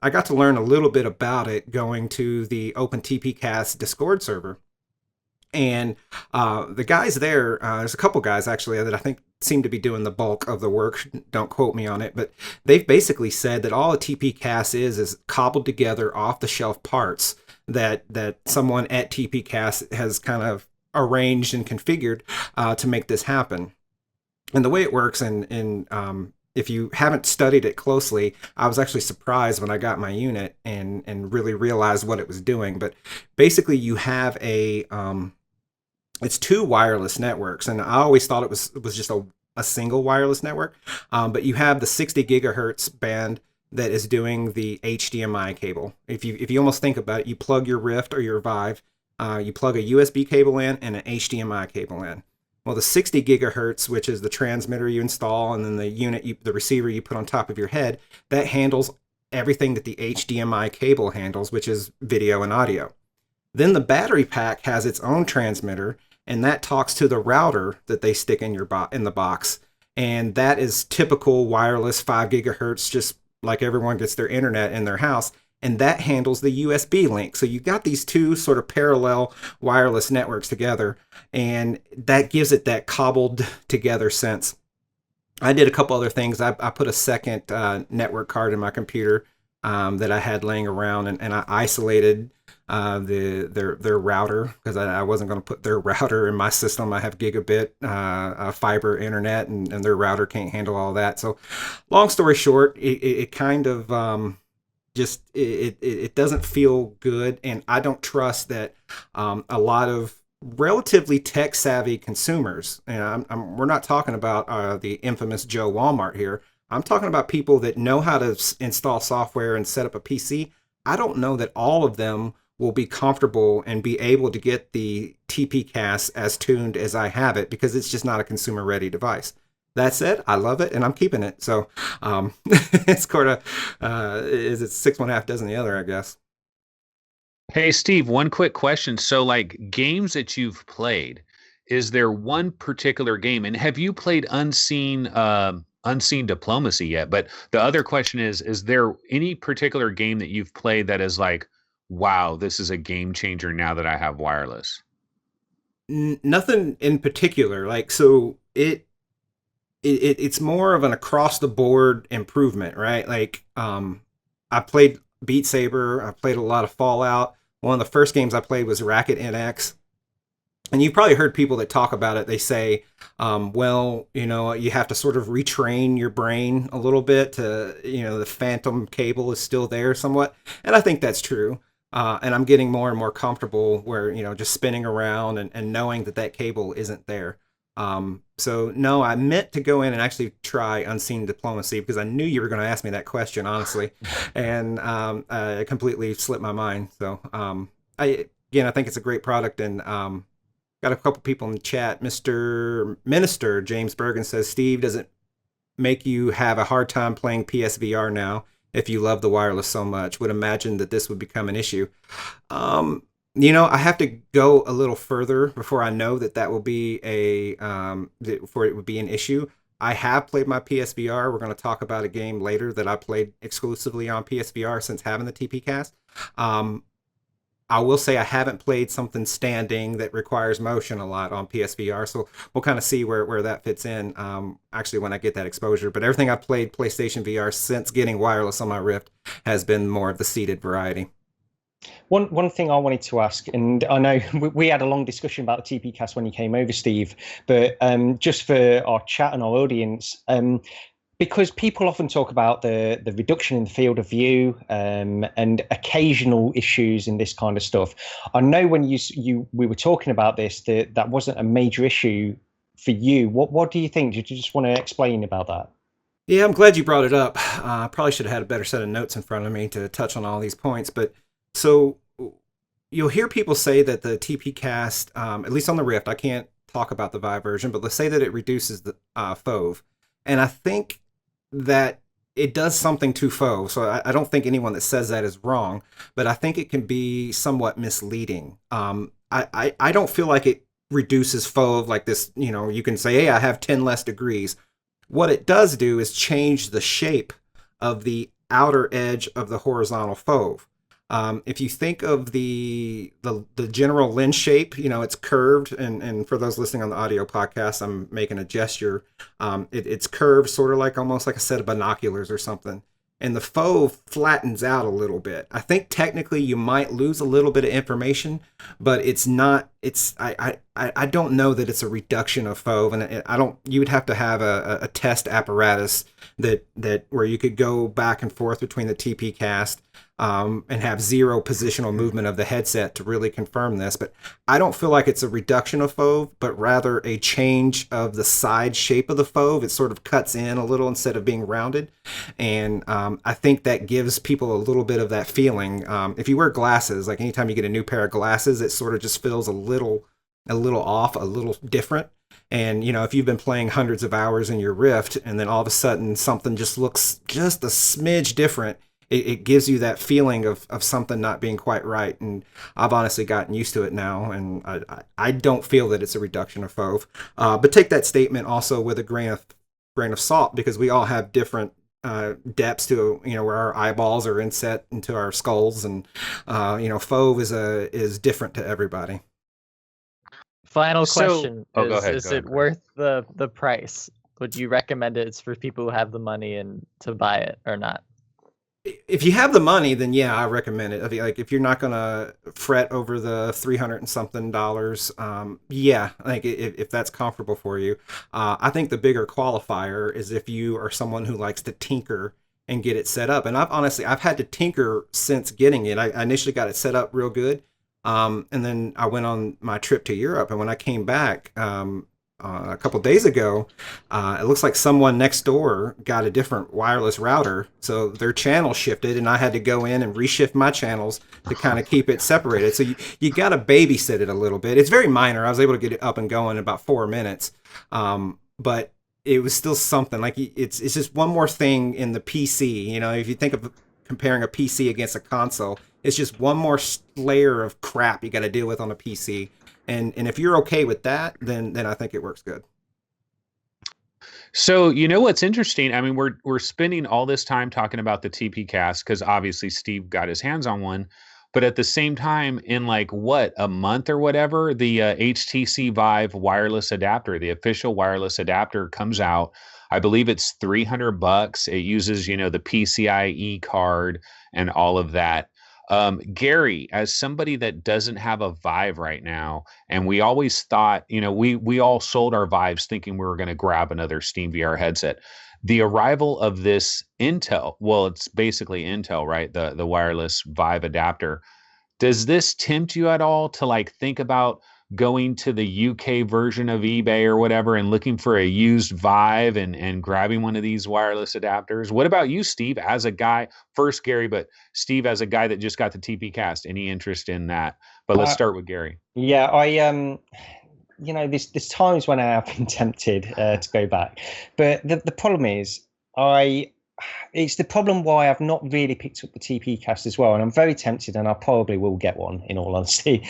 [SPEAKER 1] I got to learn a little bit about it going to the Open TPCast Discord server. And the guys there, there's a couple guys actually that I think seem to be doing the bulk of the work. Don't quote me on it, but they've basically said that all a TPCast is cobbled together off the shelf parts that someone at TPCast has kind of arranged and configured to make this happen. And the way it works, and if you haven't studied it closely, I was actually surprised when I got my unit and really realized what it was doing. But basically, you have it's two wireless networks, and I always thought it was just a single wireless network. But you have the 60 gigahertz band that is doing the HDMI cable. If you almost think about it, you plug your Rift or your Vive, you plug a USB cable in and an HDMI cable in. Well, the 60 gigahertz, which is the transmitter you install, and then the receiver you put on top of your head, that handles everything that the HDMI cable handles, which is video and audio. Then the battery pack has its own transmitter, and that talks to the router that they stick in in the box. And that is typical wireless 5 gigahertz, just like everyone gets their internet in their house. And that handles the USB link. So you've got these two sort of parallel wireless networks together, and that gives it that cobbled together sense. I did a couple other things. I put a second network card in my computer that I had laying around, and I isolated their router because I wasn't going to put their router in my system. I have gigabit fiber internet, and their router can't handle all that. So long story short, it kind of just it doesn't feel good, and I don't trust that a lot of relatively tech savvy consumers, and we're not talking about the infamous Joe Walmart here. I'm talking about people that know how to install software and set up a PC. I don't know that all of them will be comfortable and be able to get the TPCast as tuned as I have it, because it's just not a consumer ready device. That said, I love it and I'm keeping it. So it's sort of is it six one half dozen the other, I guess.
[SPEAKER 2] Hey, Steve, one quick question. So, like games that you've played, is there one particular game? And have you played Unseen Diplomacy yet? But the other question is there any particular game that you've played that is like, wow, this is a game changer now that I have wireless?
[SPEAKER 1] Nothing in particular. Like, so it's more of an across the board improvement, right? Like, I played Beat Saber. I played a lot of Fallout. One of the first games I played was Racket NX. And you've probably heard people that talk about it. They say, well, you have to sort of retrain your brain a little bit to, the phantom cable is still there somewhat. And I think that's true. And I'm getting more and more comfortable where, just spinning around and knowing that cable isn't there. So no, I meant to go in and actually try Unseen Diplomacy because I knew you were going to ask me that question, honestly. And it completely slipped my mind. So I think it's a great product. And got a couple people in the chat. Mr. Minister James Bergen says, Steve, does it make you have a hard time playing PSVR now if you love the wireless so much? Would imagine that this would become an issue. I have to go a little further before I know that will be before it would be an issue. I have played my PSVR. We're going to talk about a game later that I played exclusively on PSVR since having the TPCast. I will say I haven't played something standing that requires motion a lot on PSVR, so we'll kind of see where that fits in. Actually, when I get that exposure, but everything I've played PlayStation VR since getting wireless on my Rift has been more of the seated variety.
[SPEAKER 4] One thing I wanted to ask, and I know we had a long discussion about the TPcast when you came over, Steve, but just for our chat and our audience, because people often talk about the reduction in the field of view and occasional issues in this kind of stuff. I know when we were talking about this, that wasn't a major issue for you. What do you think? Did you just want to explain about that?
[SPEAKER 1] Yeah, I'm glad you brought it up. I probably should have had a better set of notes in front of me to touch on all these points. But so you'll hear people say that the TPcast, at least on the Rift, I can't talk about the Vive version, but let's say that it reduces the FOV. And I think that it does something to FOV. So don't think anyone that says that is wrong, but I think it can be somewhat misleading. I don't feel like it reduces FOV like this. You can say, hey, I have 10 less degrees. What it does do is change the shape of the outer edge of the horizontal FOV. If you think of the general lens shape, it's curved, and for those listening on the audio podcast, I'm making a gesture. It's curved, sort of like almost like a set of binoculars or something. And the FOV flattens out a little bit. I think technically you might lose a little bit of information, but it's not. I don't know that it's a reduction of FOV, and I don't. You would have to have a test apparatus that where you could go back and forth between the TPcast. And have zero positional movement of the headset to really confirm this. But I don't feel like it's a reduction of FOV, but rather a change of the side shape of the FOV. It sort of cuts in a little instead of being rounded. And I think that gives people a little bit of that feeling. If you wear glasses, like anytime you get a new pair of glasses, it sort of just feels a little off, a little different. And, if you've been playing hundreds of hours in your Rift and then all of a sudden something just looks just a smidge different, it gives you that feeling of something not being quite right. And I've honestly gotten used to it now, and I don't feel that it's a reduction of FOV. But take that statement also with a grain of salt, because we all have different depths to where our eyeballs are inset into our skulls, and FOV is different to everybody.
[SPEAKER 3] Final question:
[SPEAKER 2] go ahead.
[SPEAKER 3] Is it worth the price? Would you recommend it for people who have the money and to buy it or not?
[SPEAKER 1] If you have the money, then yeah, I recommend it. I mean, like if you're not gonna fret over the $300 and something, yeah, like if that's comfortable for you, I think the bigger qualifier is if you are someone who likes to tinker and get it set up. And I've had to tinker since getting it. I initially got it set up real good, and then I went on my trip to Europe, and when I came back, a couple days ago, it looks like someone next door got a different wireless router, so their channel shifted, and I had to go in and reshift my channels to kind of keep it separated. So you got to babysit it a little bit. It's very minor. I was able to get it up and going in about 4 minutes, but it was still something. Like it's just one more thing in the PC. If you think of comparing a PC against a console, it's just one more layer of crap you got to deal with on a PC. And if you're okay with that, then I think it works good.
[SPEAKER 2] So what's interesting? I mean, we're spending all this time talking about the TPcast because obviously Steve got his hands on one, but at the same time, in like a month or whatever, the HTC Vive wireless adapter, the official wireless adapter, comes out. I believe it's $300. It uses the PCIe card and all of that. Gary, as somebody that doesn't have a Vive right now, and we always thought, we all sold our Vives thinking we were going to grab another Steam VR headset. The arrival of this Intel, well, it's basically Intel, right? The wireless Vive adapter. Does this tempt you at all to think about going to the UK version of eBay or whatever and looking for a used Vive and grabbing one of these wireless adapters? What about you, Steve, as a guy, first Gary, but Steve, as a guy that just got the TPcast, any interest in that? But let's start with Gary.
[SPEAKER 4] Yeah, I there's times when I have been tempted to go back, but the problem is it's the problem why I've not really picked up the TPcast as well, and I'm very tempted, and I probably will get one in all honesty.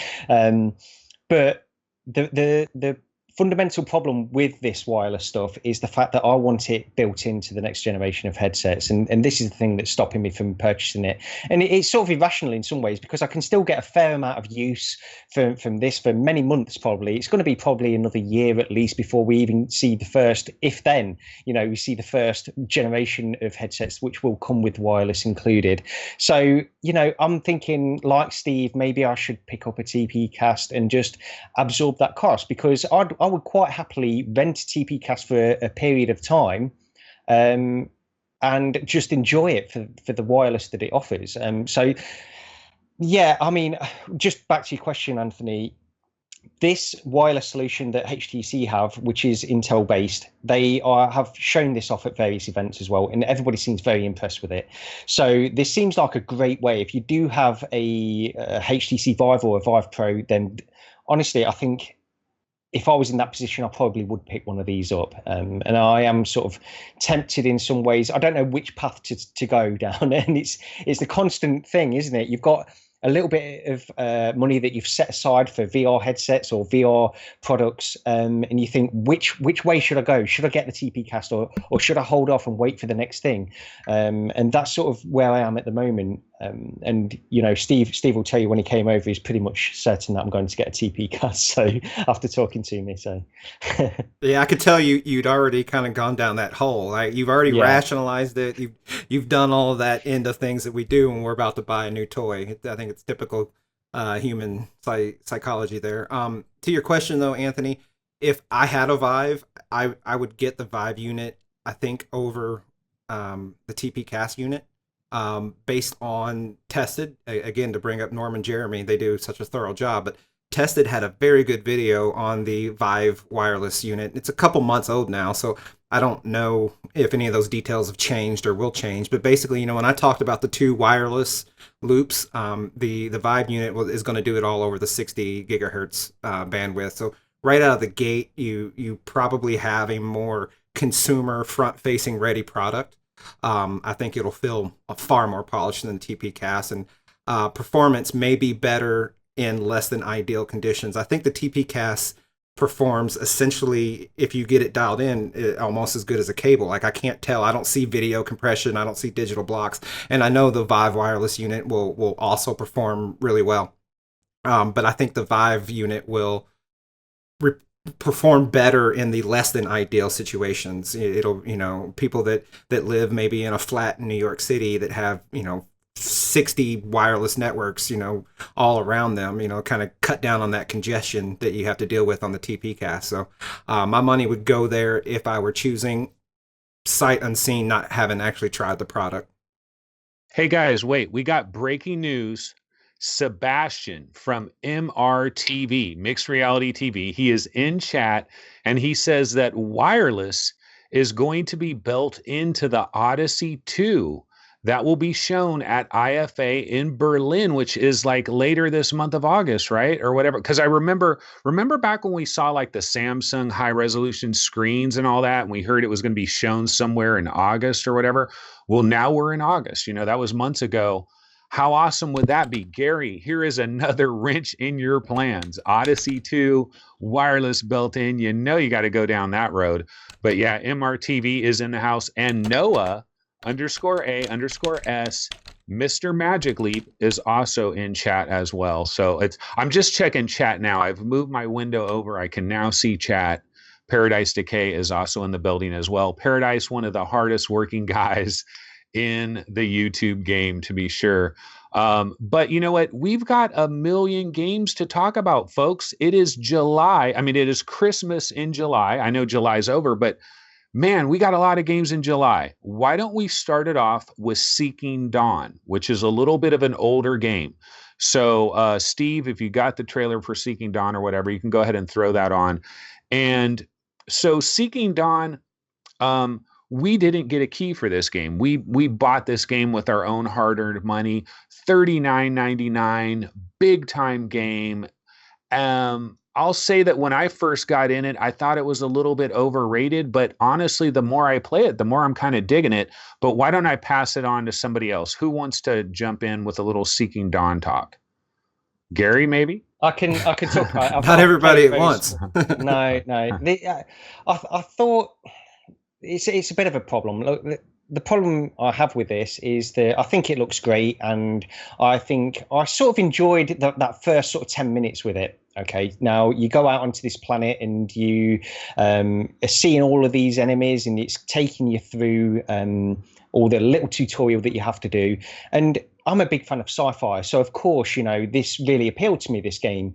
[SPEAKER 4] But the fundamental problem with this wireless stuff is the fact that I want it built into the next generation of headsets, and this is the thing that's stopping me from purchasing it. And it's sort of irrational in some ways, because I can still get a fair amount of use from this for many months. Probably it's going to be probably another year at least before we even see the first, if then, we see the first generation of headsets which will come with wireless included. So I'm thinking, like Steve, maybe I should pick up a TPCast and just absorb that cost, because I would quite happily rent a TPCast for a period of time, and just enjoy it for the wireless that it offers. So yeah, I mean, just back to your question, Anthony. This wireless solution that HTC have, which is Intel based, they have shown this off at various events as well, and everybody seems very impressed with it. So this seems like a great way. If you do have a HTC Vive or a Vive Pro, then honestly, I think if I was in that position, I probably would pick one of these up. And I am sort of tempted in some ways. I don't know which path to go down, and it's the constant thing, isn't it? You've got a little bit of money that you've set aside for VR headsets or VR products, and you think, which way should I go? Should I get the TPCast or should I hold off and wait for the next thing? And that's sort of where I am at the moment. And Steve will tell you when he came over, he's pretty much certain that I'm going to get a TPCast. So after talking to me, so
[SPEAKER 1] yeah, I could tell you'd already kind of gone down that hole. Right? You've already rationalized it. You've done all of that into things that we do when we're about to buy a new toy. I think it's typical human psychology there. To your question though, Anthony, if I had a Vive, I would get the Vive unit, I think, over the TPCast unit. Based on Tested, again, to bring up Norm and Jeremy, they do such a thorough job, but Tested had a very good video on the Vive wireless unit. It's a couple months old now, so I don't know if any of those details have changed or will change, but basically, when I talked about the two wireless loops, the Vive unit is going to do it all over the 60 gigahertz bandwidth. So right out of the gate, you probably have a more consumer front-facing ready product. I think it'll feel far more polished than the TPCast, and performance may be better in less than ideal conditions. I think the TPCast performs essentially, if you get it dialed in, almost as good as a cable. Like, I can't tell. I don't see video compression. I don't see digital blocks. And I know the Vive wireless unit will also perform really well. But I think the Vive unit will perform better in the less than ideal situations. It'll, people that live maybe in a flat in New York City that have, 60 wireless networks, all around them, kind of cut down on that congestion that you have to deal with on the TPCast. So my money would go there if I were choosing sight unseen, not having actually tried the product.
[SPEAKER 2] Hey guys, wait, we got breaking news. Sebastian from MRTV, Mixed Reality TV. He is in chat, and he says that wireless is going to be built into the Odyssey 2 that will be shown at IFA in Berlin, which is like later this month of August, right? Or whatever. Because I remember back when we saw like the Samsung high resolution screens and all that, and we heard it was going to be shown somewhere in August or whatever. Well, now we're in August. That was months ago. How awesome would that be? Gary, here is another wrench in your plans. Odyssey 2, wireless built in. You got to go down that road. But yeah, MRTV is in the house. And Noah _A_S, Mr. Magic Leap is also in chat as well. So I'm just checking chat now. I've moved my window over. I can now see chat. Paradise Decay is also in the building as well. Paradise, one of the hardest working guys in the YouTube game, to be sure. But you know what? We've got a million games to talk about, folks. It is July. I mean, it is Christmas in July. I know July's over, but man, we got a lot of games in July. Why don't we start it off with Seeking Dawn, which is a little bit of an older game. So, Steve, if you got the trailer for Seeking Dawn or whatever, you can go ahead and throw that on. And so Seeking Dawn, we didn't get a key for this game. We bought this game with our own hard-earned money, $39.99, big-time game. I'll say that when I first got in it, I thought it was a little bit overrated, but honestly, the more I play it, the more I'm kind of digging it. But why don't I pass it on to somebody else? Who wants to jump in with a little Seeking Dawn talk? Gary, maybe?
[SPEAKER 4] I can talk about it.
[SPEAKER 1] Not
[SPEAKER 4] I've
[SPEAKER 1] everybody
[SPEAKER 4] played
[SPEAKER 1] at
[SPEAKER 4] various.
[SPEAKER 1] once.
[SPEAKER 4] No, no. I thought it's a bit of a problem. Look, the problem I have with this is that I think it looks great, and I think I sort of enjoyed that first sort of 10 minutes with it. Okay, now you go out onto this planet and you are seeing all of these enemies, and it's taking you through all the little tutorial that you have to do. And I'm a big fan of sci-fi, so of course, this really appealed to me, this game.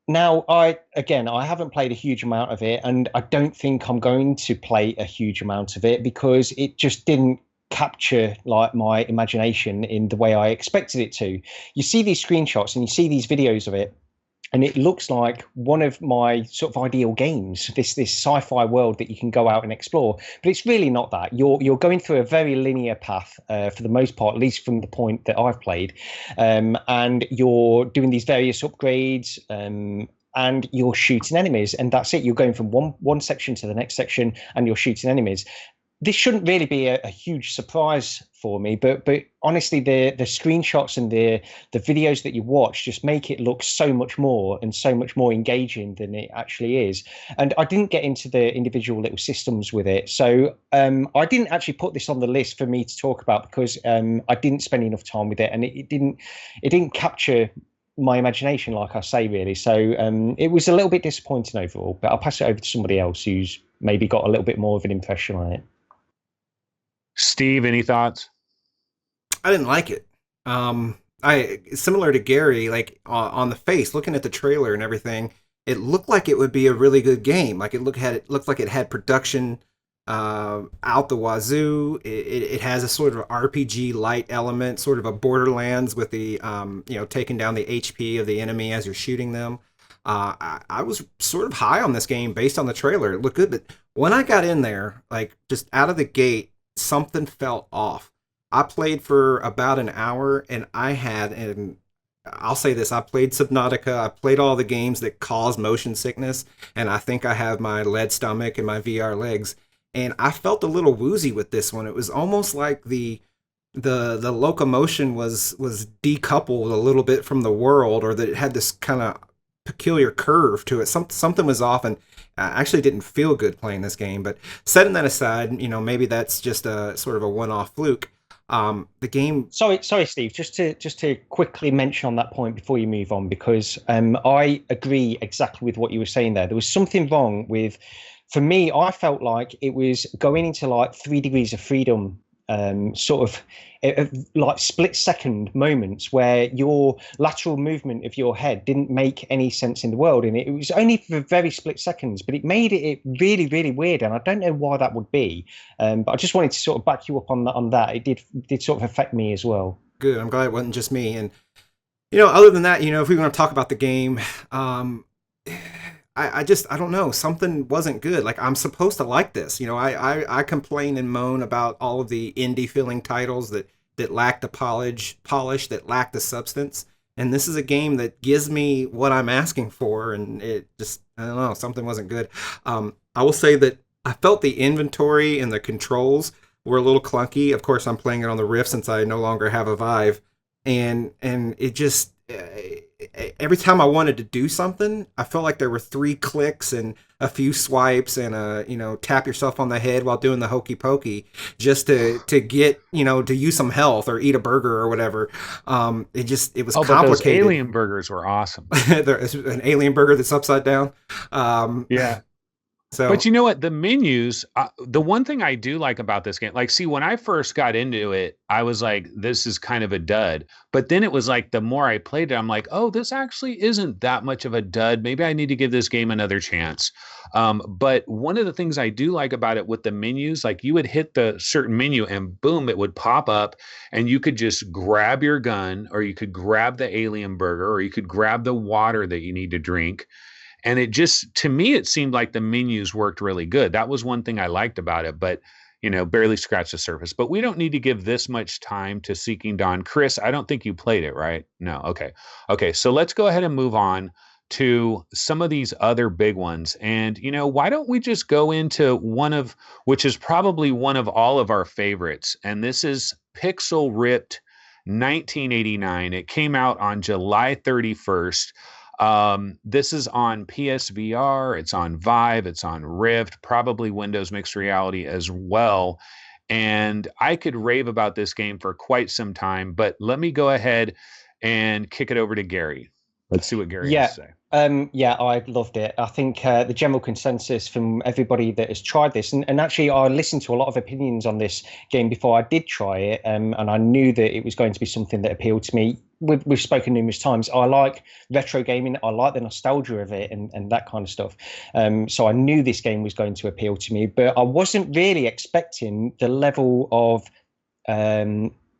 [SPEAKER 4] Now, I haven't played a huge amount of it, and I don't think I'm going to play a huge amount of it because it just didn't capture like my imagination in the way I expected it to. You see these screenshots and you see these videos of it, and it looks like one of my sort of ideal games, this sci-fi world that you can go out and explore. But it's really not that. You're going through a very linear path for the most part, at least from the point that I've played, and you're doing these various upgrades. And you're shooting enemies, and that's it. You're going from one section to the next section, and you're shooting enemies. This shouldn't really be a huge surprise for me, but honestly, the screenshots and the videos that you watch just make it look so much more and so much more engaging than it actually is. And I didn't get into the individual little systems with it, so I didn't actually put this on the list for me to talk about because I didn't spend enough time with it, and it didn't capture my imagination, like I say, really. So it was a little bit disappointing overall. But I'll pass it over to somebody else who's maybe got a little bit more of an impression on it.
[SPEAKER 2] Steve, any thoughts?
[SPEAKER 1] I didn't like it. I similar to Gary, like on the face, looking at the trailer and everything, it looked like it would be a really good game. Like it looked like it had production out the wazoo. It has a sort of RPG light element, sort of a Borderlands with the taking down the HP of the enemy as you're shooting them. I was sort of high on this game based on the trailer. It looked good, but when I got in there, like just out of the gate, something felt off. I played for about an hour, and I'll say this, I played Subnautica, I played all the games that cause motion sickness, and I think I have my lead stomach and my VR legs, and I felt a little woozy with this one. It was almost like the locomotion was decoupled a little bit from the world, or that it had this kind of peculiar curve to it. Something was off, and I actually didn't feel good playing this game. But setting that aside, maybe that's just a sort of a one-off fluke. The game.
[SPEAKER 4] Sorry, Steve. Just to quickly mention on that point before you move on, because I agree exactly with what you were saying there. There was something wrong with. For me, I felt like it was going into like 3 degrees of freedom, sort of like split-second moments where your lateral movement of your head didn't make any sense in the world, and it was only for very split seconds, but it made it really, really weird, and I don't know why that would be. But I just wanted to sort of back you up on that. It did sort of affect me as well.
[SPEAKER 1] Good. I'm glad it wasn't just me. And other than that, if we want to talk about the game, I don't know. Something wasn't good. Like, I'm supposed to like this. I complain and moan about all of the indie feeling titles that lack the polish, that lack the substance. And this is a game that gives me what I'm asking for. And it just, I don't know, something wasn't good. I will say that I felt the inventory and the controls were a little clunky. Of course, I'm playing it on the Rift since I no longer have a Vive. And it just... every time I wanted to do something, I felt like there were 3 clicks and a few swipes and tap yourself on the head while doing the hokey pokey just to get to use some health or eat a burger or whatever. It was complicated.
[SPEAKER 2] But those alien burgers were awesome.
[SPEAKER 1] There's an alien burger that's upside down.
[SPEAKER 2] Yeah.
[SPEAKER 1] So,
[SPEAKER 2] but you know what? The menus, the one thing I do like about this game, like, see, when I first got into it, I was like, this is kind of a dud. But then it was like, the more I played it, I'm like, oh, this actually isn't that much of a dud. Maybe I need to give this game another chance. But one of the things I do like about it with the menus, like, you would hit the certain menu and boom, it would pop up and you could just grab your gun, or you could grab the alien burger, or you could grab the water that you need to drink. And it just, to me, it seemed like the menus worked really good. That was one thing I liked about it, but, barely scratched the surface. But we don't need to give this much time to Seeking Dawn. Chris, I don't think you played it, right? No. Okay. Okay. So let's go ahead and move on to some of these other big ones. And, why don't we just go into which is probably one of all of our favorites. And this is Pixel Ripped 1989. It came out on July 31st. This is on PSVR, it's on Vive, it's on Rift, probably Windows Mixed Reality as well. And I could rave about this game for quite some time, but let me go ahead and kick it over to Gary. Let's see what Gary has to say.
[SPEAKER 4] Yeah, I loved it. I think the general consensus from everybody that has tried this, and actually I listened to a lot of opinions on this game before I did try it, and I knew that it was going to be something that appealed to me. We've spoken numerous times. I like retro gaming. I like the nostalgia of it and that kind of stuff. So I knew this game was going to appeal to me, but I wasn't really expecting the level of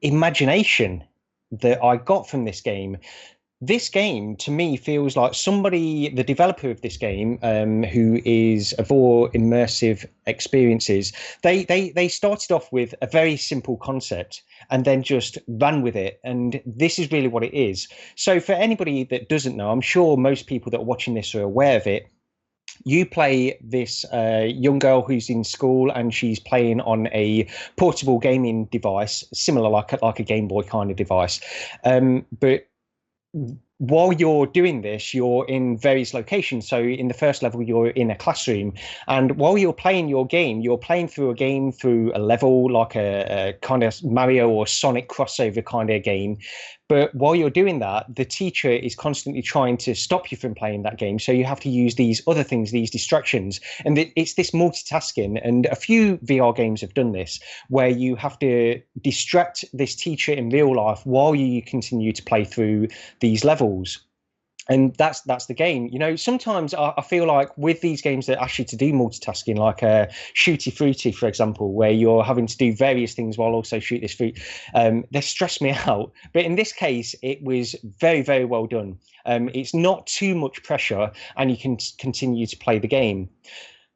[SPEAKER 4] imagination that I got from this game. This game, to me, feels like somebody, the developer of this game, who is of all immersive experiences, they started off with a very simple concept and then just ran with it. And this is really what it is. So for anybody that doesn't know, I'm sure most people that are watching this are aware of it. You play this young girl who's in school, and she's playing on a portable gaming device, similar like a Game Boy kind of device. But while you're doing this, you're in various locations. So in the first level, you're in a classroom, and while you're playing your game, you're playing through a level like a kind of Mario or Sonic crossover kind of game. But while you're doing that, the teacher is constantly trying to stop you from playing that game. So you have to use these other things, these distractions. And it's this multitasking. And a few VR games have done this, where you have to distract this teacher in real life while you continue to play through these levels. And that's the game. You know, sometimes I feel like with these games that ask you to do multitasking, like Shooty Fruity, for example, where you're having to do various things while also shoot this fruit, they stress me out. But in this case, it was very, very well done. It's not too much pressure, and you can continue to play the game.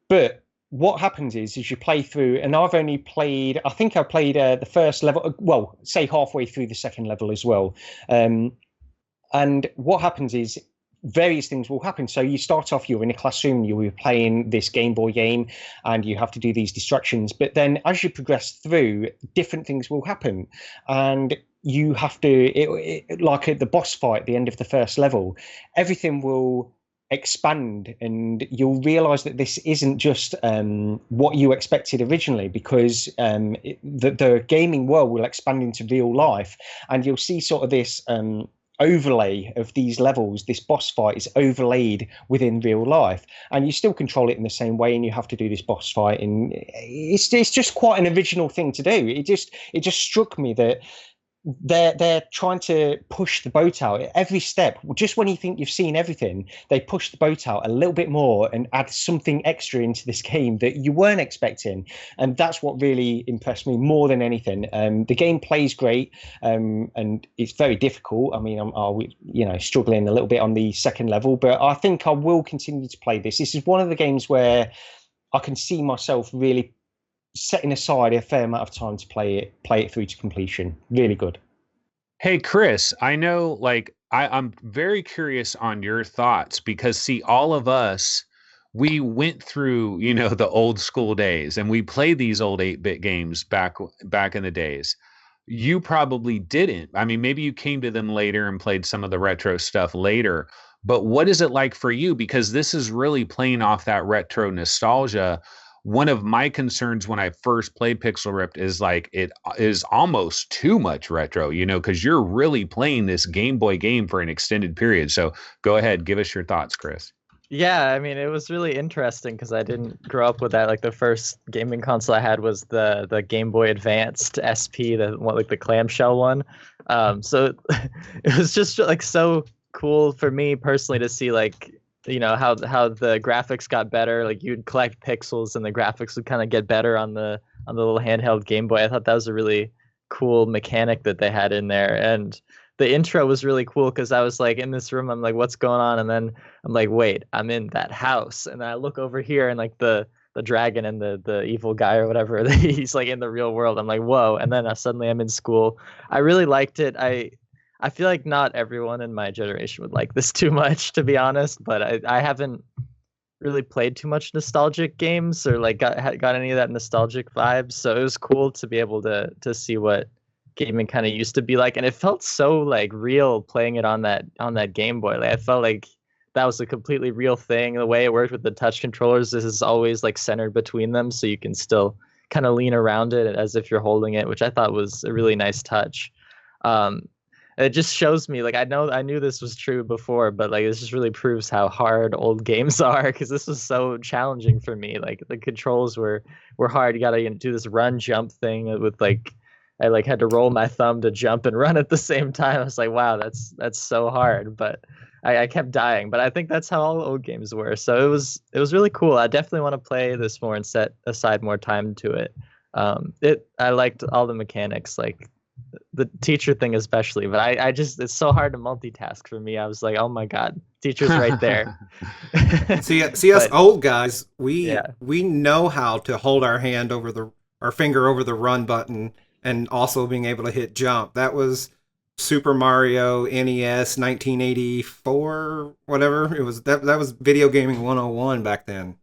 [SPEAKER 4] But what happens is you play through, and I've only played, I think I played the first level, well, say halfway through the second level as well. And what happens is various things will happen. So you start off, you're in a classroom, you're playing this Game Boy game, and you have to do these distractions. But then as you progress through, different things will happen. And you have to, like at the boss fight at the end of the first level, everything will expand, and you'll realize that this isn't just what you expected originally, because the gaming world will expand into real life, and you'll see sort of this overlay of these levels. This boss fight is overlaid within real life, and you still control it in the same way, and you have to do this boss fight, and it's just quite an original thing to do. It just struck me that they're trying to push the boat out at every step. Just when you think you've seen everything, they push the boat out a little bit more and add something extra into this game that you weren't expecting. And that's what really impressed me more than anything. The game plays great, and it's very difficult. I mean, I'm struggling a little bit on the second level, but I think I will continue to play this. This is one of the games where I can see myself really setting aside a fair amount of time to play it through to completion. Really good.
[SPEAKER 2] Hey, Chris, I know, like, I'm very curious on your thoughts, because see, all of us, we went through, the old school days, and we played these old 8-bit games back in the days. You probably didn't. I mean, maybe you came to them later and played some of the retro stuff later, but what is it like for you? Because this is really playing off that retro nostalgia. One of my concerns when I first played Pixel Ripped is like it is almost too much retro, because you're really playing this Game Boy game for an extended period. So go ahead, give us your thoughts, Chris.
[SPEAKER 3] Yeah, I mean, it was really interesting because I didn't grow up with that. Like the first gaming console I had was the Game Boy Advanced SP, the clamshell one. So it was just like so cool for me personally to see like, how the graphics got better. Like you'd collect pixels and the graphics would kind of get better on the little handheld Game Boy. I thought that was a really cool mechanic that they had in there. And the intro was really cool because I was like in this room, I'm like, what's going on? And then I'm like, wait, I'm in that house. And then I look over here and like the dragon and the evil guy or whatever, he's like in the real world. I'm like, whoa. And then suddenly I'm in school. I really liked it. I feel like not everyone in my generation would like this too much, to be honest, but I haven't really played too much nostalgic games or like got any of that nostalgic vibes. So it was cool to be able to see what gaming kind of used to be like. And it felt so like real playing it on that Game Boy. Like I felt like that was a completely real thing. The way it worked with the touch controllers, this is always like centered between them, so you can still kind of lean around it as if you're holding it, which I thought was a really nice touch. It just shows me, like, I knew this was true before, but like this just really proves how hard old games are, because this was so challenging for me. Like the controls were hard. You gotta do this run jump thing with like, I like had to roll my thumb to jump and run at the same time. I was like, wow, that's so hard. But I kept dying. But I think that's how all old games were. So it was really cool. I definitely want to play this more and set aside more time to it. I liked all the mechanics, like the teacher thing especially, but I just, it's so hard to multitask for me. I was like, oh my god, teacher's right there.
[SPEAKER 1] See us old guys, we know how to hold our hand over our finger over the run button and also being able to hit jump. That was Super Mario NES 1984, whatever it was. That was video gaming 101 back then.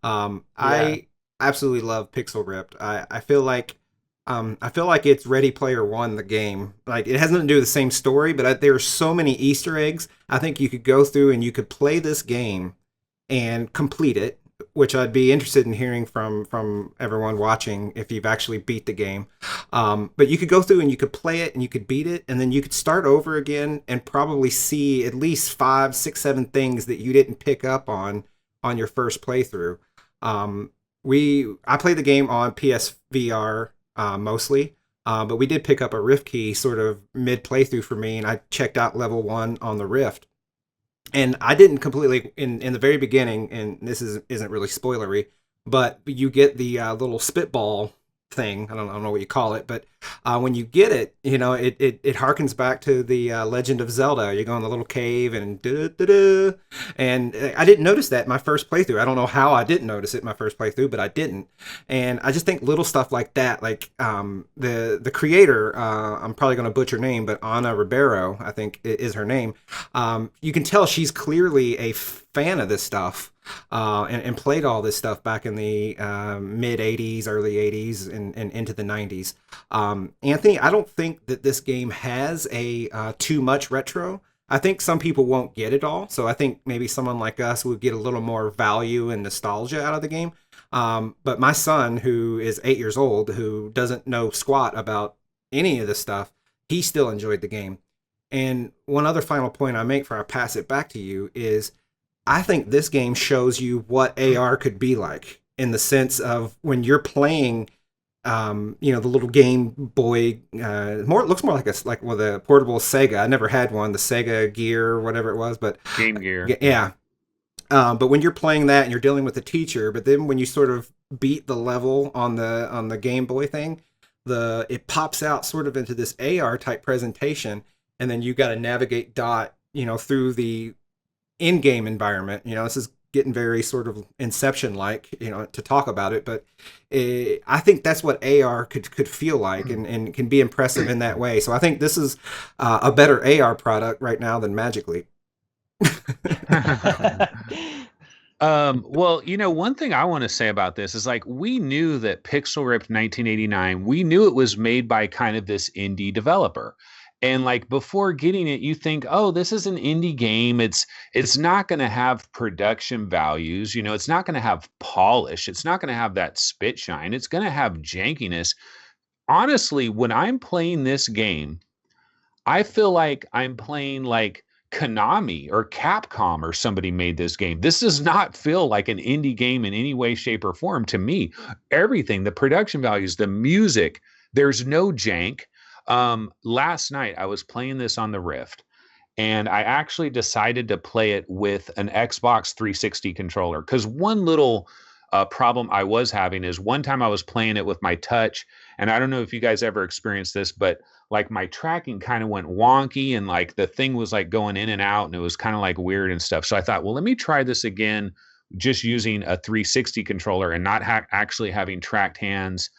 [SPEAKER 1] I absolutely love Pixel Ripped. I feel like it's Ready Player One, the game. Like, it has nothing to do with the same story, but there are so many Easter eggs. I think you could go through and you could play this game and complete it, which I'd be interested in hearing from everyone watching if you've actually beat the game. But you could go through and you could play it and you could beat it, and then you could start over again and probably see at least 5, 6, 7 things that you didn't pick up on your first playthrough. I played the game on PSVR mostly, but we did pick up a Rift key sort of mid playthrough for me, and I checked out level 1 on the Rift. And I didn't completely in the very beginning, and this isn't really spoilery, but you get the little spitball thing. I don't know what you call it, but when you get it, it harkens back to the Legend of Zelda. You go in the little cave and and I didn't notice that in my first playthrough. I don't know how I didn't notice it in my first playthrough, but I didn't. And I just think little stuff like that, like the creator, I'm probably going to butcher her name, but Ana Ribeiro, I think is her name. You can tell she's clearly a fan of this stuff. And played all this stuff back in the mid 80s, early 80s, and into the 90s. Anthony, I don't think that this game has a too much retro. I think some people won't get it all, so I think maybe someone like us would get a little more value and nostalgia out of the game. But my son, who is 8 years old, who doesn't know squat about any of this stuff, he still enjoyed the game. And one other final point I make before I pass it back to you is, I think this game shows you what AR could be like, in the sense of when you're playing, the little Game Boy, looks more like a portable Sega. I never had one, the Sega Gear or whatever it was, but
[SPEAKER 2] Game Gear.
[SPEAKER 1] Yeah. But when you're playing that and you're dealing with the teacher, but then when you sort of beat the level on the Game Boy thing, it pops out sort of into this AR type presentation, and then you got to navigate Dot, through the in-game environment. This is getting very sort of Inception-like, to talk about it, but I think that's what AR could feel like, and can be impressive in that way. So I think this is a better AR product right now than Magic Leap.
[SPEAKER 2] Well, one thing I want to say about this is, like, we knew that Pixel Ripped 1989, we knew it was made by kind of this indie developer. And like, before getting it, you think, oh, this is an indie game. It's not going to have production values. It's not going to have polish. It's not going to have that spit shine. It's going to have jankiness. Honestly, when I'm playing this game, I feel like I'm playing like Konami or Capcom or somebody made this game. This does not feel like an indie game in any way, shape, or form to me. Everything, the production values, the music, there's no jank. Last night I was playing this on the Rift, and I actually decided to play it with an Xbox 360 controller, because one little problem I was having is, one time I was playing it with my touch, and I don't know if you guys ever experienced this, but like my tracking kind of went wonky, and like the thing was like going in and out, and it was kind of like weird and stuff. So I thought, well, let me try this again, just using a 360 controller and not actually having tracked hands.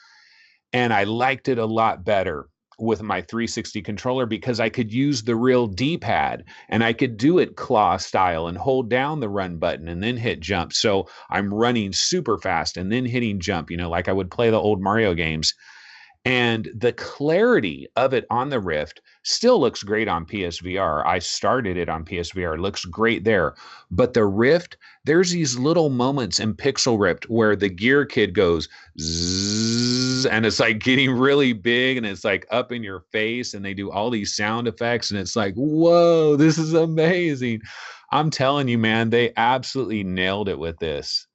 [SPEAKER 2] And I liked it a lot better with my 360 controller, because I could use the real D-pad, and I could do it claw style and hold down the run button and then hit jump. So I'm running super fast and then hitting jump, like I would play the old Mario games. And the clarity of it on the Rift still looks great on PSVR. I started it on PSVR. It looks great there. But the Rift, there's these little moments in Pixel Rift where the gear kid goes zzz, and it's like getting really big and it's like up in your face and they do all these sound effects and it's like, whoa, this is amazing. I'm telling you, man, they absolutely nailed it with this.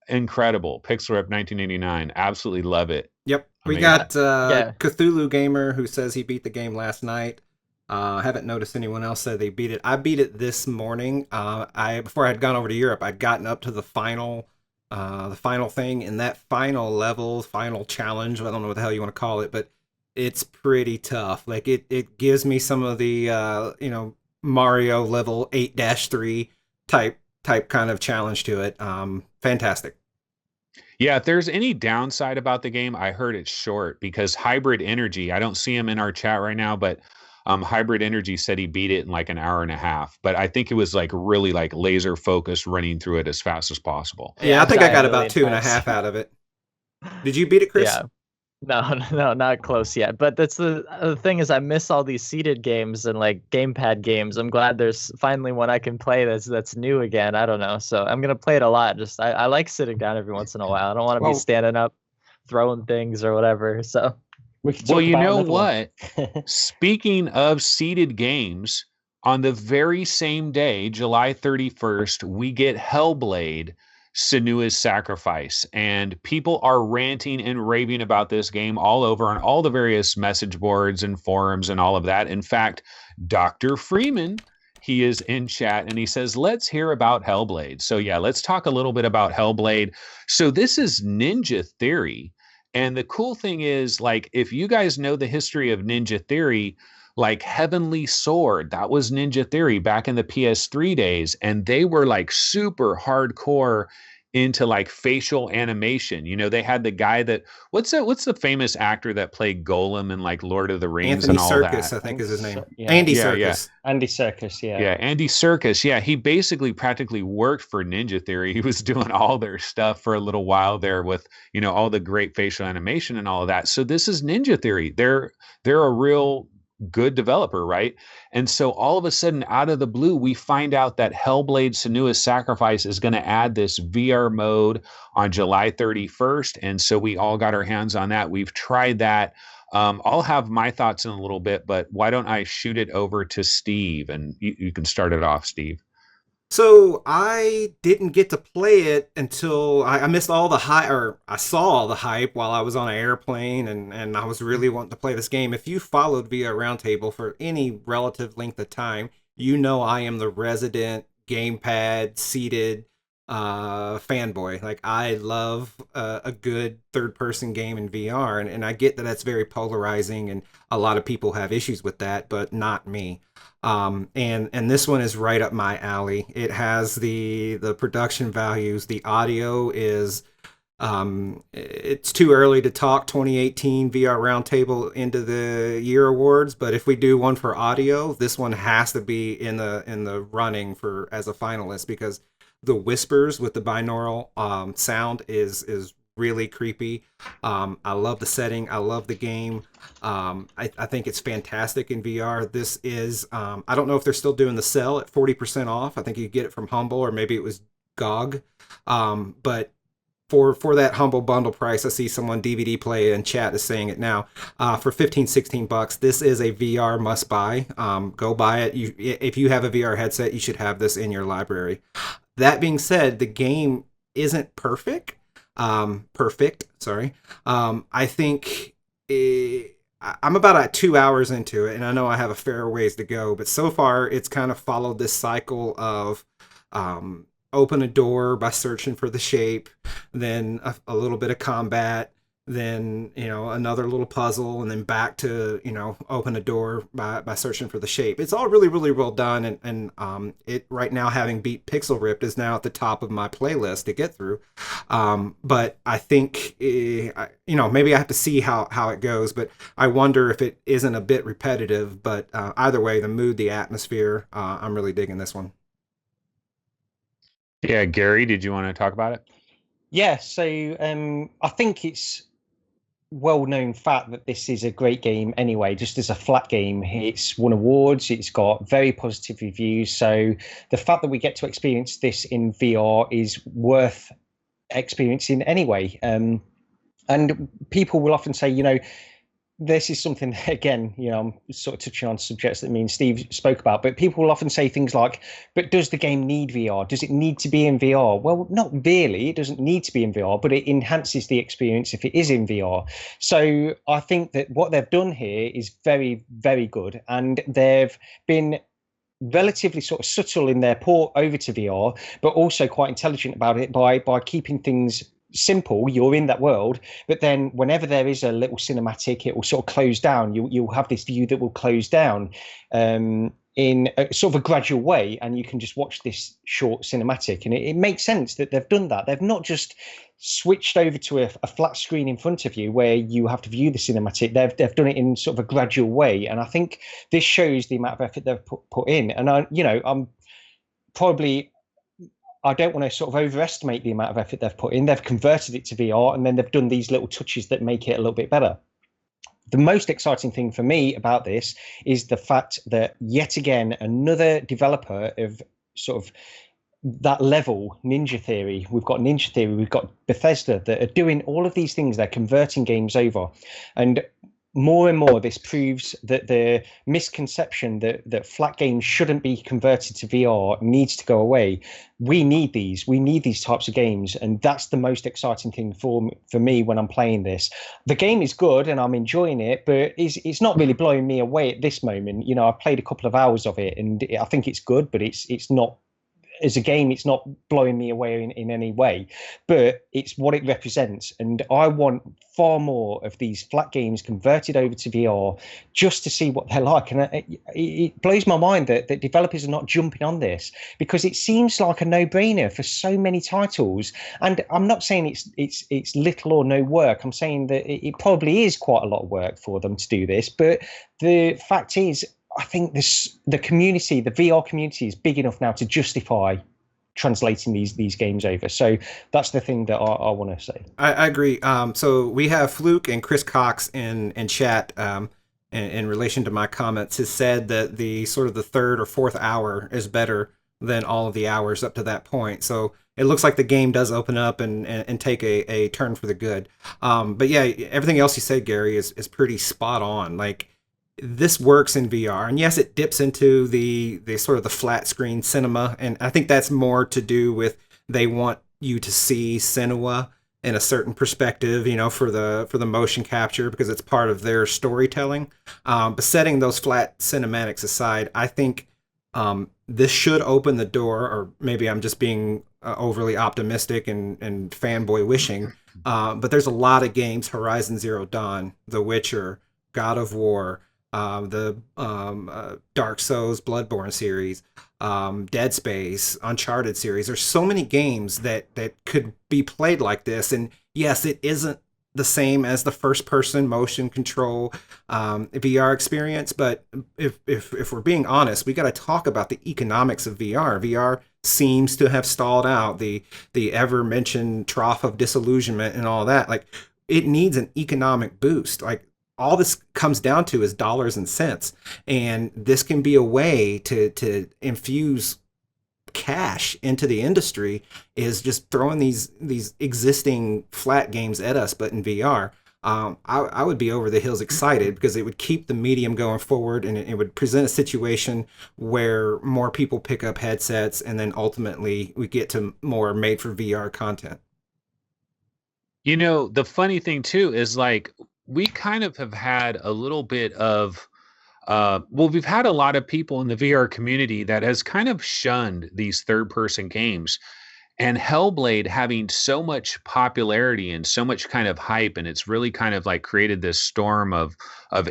[SPEAKER 2] Incredible. Pixel Rift 1989. Absolutely love it.
[SPEAKER 1] Yep. We
[SPEAKER 2] Amazing.
[SPEAKER 1] got
[SPEAKER 3] Yeah.
[SPEAKER 1] Cthulhu Gamer who says he beat the game last night. I haven't noticed anyone else say they beat it. I beat it this morning. Before I had gone over to Europe, I'd gotten up to the final thing, and that final level, final challenge. I don't know what the hell you want to call it, but it's pretty tough. Like it gives me some of the Mario level 8-3 type kind of challenge to it. Fantastic.
[SPEAKER 2] Yeah, if there's any downside about the game, I heard it's short because Hybrid Energy, I don't see him in our chat right now, but Hybrid Energy said he beat it in like an hour and a half. But I think it was like really like laser focused running through it as fast as possible.
[SPEAKER 1] Yeah, I think I got
[SPEAKER 3] really
[SPEAKER 1] about 2.5 out of it. Did you beat it, Chris?
[SPEAKER 3] Yeah. No, not close yet. But that's the thing is I miss all these seated games and like gamepad games. I'm glad there's finally one I can play that's new again. I don't know. So I'm gonna play it a lot. Just I like sitting down every once in a while. I don't want to be standing up throwing things or whatever. So
[SPEAKER 2] well, you know what? Speaking of seated games, on the very same day, July 31st, we get Hellblade, Senua's Sacrifice. And people are ranting and raving about this game all over on all the various message boards and forums and all of that. In fact, Dr. Freeman, he is in chat and he says, let's hear about Hellblade. So yeah, let's talk a little bit about Hellblade. So this is Ninja Theory. And the cool thing is, like, if you guys know the history of Ninja Theory, like Heavenly Sword, that was Ninja Theory back in the PS3 days. And they were like super hardcore into like facial animation. You know, they had the guy that what's the famous actor that played Golem in like Lord of the Rings
[SPEAKER 1] Anthony
[SPEAKER 2] and all
[SPEAKER 1] Serkis,
[SPEAKER 2] that?
[SPEAKER 1] I think is his name.
[SPEAKER 4] Yeah.
[SPEAKER 1] Andy
[SPEAKER 2] Yeah,
[SPEAKER 1] Serkis.
[SPEAKER 2] yeah.
[SPEAKER 4] Andy Serkis, yeah.
[SPEAKER 2] Yeah, Andy Serkis. Yeah, he basically practically worked for Ninja Theory. He was doing all their stuff for a little while there with, you know, all the great facial animation and all of that. So this is Ninja Theory. They're a real good developer, right? And so all of a sudden, out of the blue, we find out that Hellblade Senua's Sacrifice is going to add this VR mode on July 31st. And so we all got our hands on that. We've tried that. I'll have my thoughts in a little bit, but why don't I shoot it over to Steve and you can start it off, Steve.
[SPEAKER 1] So I didn't get to play it until I missed all the hype, or I saw all the hype while I was on an airplane, and I was really wanting to play this game. If you followed VR Roundtable for any relative length of time, you know I am the resident gamepad seated fanboy. Like I love a good third person game in VR, and I get that that's very polarizing, and a lot of people have issues with that, but not me. And this one is right up my alley. It has the production values. The audio is it's too early to talk 2018 VR Roundtable into the year awards, but if we do one for audio, this one has to be in the running for as a finalist because the whispers with the binaural sound is really creepy. I love the setting. I love the game. I think it's fantastic in VR. This is, I don't know if they're still doing the sale at 40% off. I think you could get it from Humble or maybe it was GOG. But for that Humble bundle price, I see someone DVD Play in chat is saying it now. For $15-16, this is a VR must buy. Go buy it. If you have a VR headset, you should have this in your library. That being said, the game isn't perfect. Sorry. I think I'm about 2 hours into it, and I know I have a fair ways to go, but so far it's kind of followed this cycle of open a door by searching for the shape, then a little bit of combat, then another little puzzle, and then back to open a door by searching for the shape. It's all really, really well done, and it right now, having beat Pixel Ripped, is now at the top of my playlist to get through. But I think maybe I have to see how it goes, but I wonder if it isn't a bit repetitive. But either way, the mood, the atmosphere, I'm really digging this one.
[SPEAKER 2] Yeah, Gary, did you want to talk about it?
[SPEAKER 4] Yeah, so I think it's well-known fact that this is a great game anyway. Just as a flat game, it's won awards, it's got very positive reviews, so the fact that we get to experience this in VR is worth experiencing anyway. And people will often say, this is something that, again, I'm sort of touching on subjects that me and Steve spoke about, but people will often say things like, but does the game need VR? Does it need to be in VR? Well, not really. It doesn't need to be in VR, but it enhances the experience if it is in VR. So I think that what they've done here is very, very good. And they've been relatively sort of subtle in their port over to VR, but also quite intelligent about it by keeping things simple. You're in that world, but then whenever there is a little cinematic, it will sort of close down. You'll have this view that will close down in a sort of a gradual way, and you can just watch this short cinematic. And it makes sense that they've done that. They've not just switched over to a flat screen in front of you where you have to view the cinematic. They've done it in sort of a gradual way, and I think this shows the amount of effort they've put in. And I don't want to sort of overestimate the amount of effort they've put in. They've converted it to VR, and then they've done these little touches that make it a little bit better. The most exciting thing for me about this is the fact that yet again, another developer of sort of that level, Ninja Theory, we've got Bethesda, that are doing all of these things. They're converting games over. And more and more, this proves that the misconception that flat games shouldn't be converted to VR needs to go away. We need these. We need these types of games, and that's the most exciting thing for me when I'm playing this. The game is good, and I'm enjoying it, but it's not really blowing me away at this moment. I've played a couple of hours of it, and I think it's good, but it's not. As a game, it's not blowing me away in any way, but it's what it represents. And I want far more of these flat games converted over to VR just to see what they're like. And it blows my mind that developers are not jumping on this, because it seems like a no-brainer for so many titles. And I'm not saying it's little or no work. I'm saying that it probably is quite a lot of work for them to do this. But the fact is, I think the community, the VR community, is big enough now to justify translating these games over. So that's the thing that I want to say.
[SPEAKER 1] I agree. So we have Fluke and Chris Cox in chat in relation to my comments has said that the sort of the third or fourth hour is better than all of the hours up to that point. So it looks like the game does open up and take a turn for the good. But yeah, everything else you said, Gary, is pretty spot on. Like, this works in VR, and yes, it dips into the sort of the flat screen cinema, and I think that's more to do with they want you to see Senua in a certain perspective, for the motion capture, because it's part of their storytelling. But setting those flat cinematics aside, I think this should open the door, or maybe I'm just being overly optimistic and fanboy wishing, but there's a lot of games: Horizon Zero Dawn, The Witcher, God of War, the Dark Souls, Bloodborne series, Dead Space, Uncharted series. There's so many games that could be played like this. And yes, it isn't the same as the first-person motion control VR experience. But if we're being honest, we got to talk about the economics of VR. VR seems to have stalled out. The ever-mentioned trough of disillusionment and all that. Like, it needs an economic boost. Like, all this comes down to is dollars and cents, and this can be a way to infuse cash into the industry, is just throwing these existing flat games at us, but in VR. I would be over the hills excited, because it would keep the medium going forward, and it would present a situation where more people pick up headsets, and then ultimately we get to more made for VR content.
[SPEAKER 2] The funny thing too is, like, we kind of have had a little bit of we've had a lot of people in the VR community that has kind of shunned these third person games, and Hellblade having so much popularity and so much kind of hype, and it's really kind of like created this storm of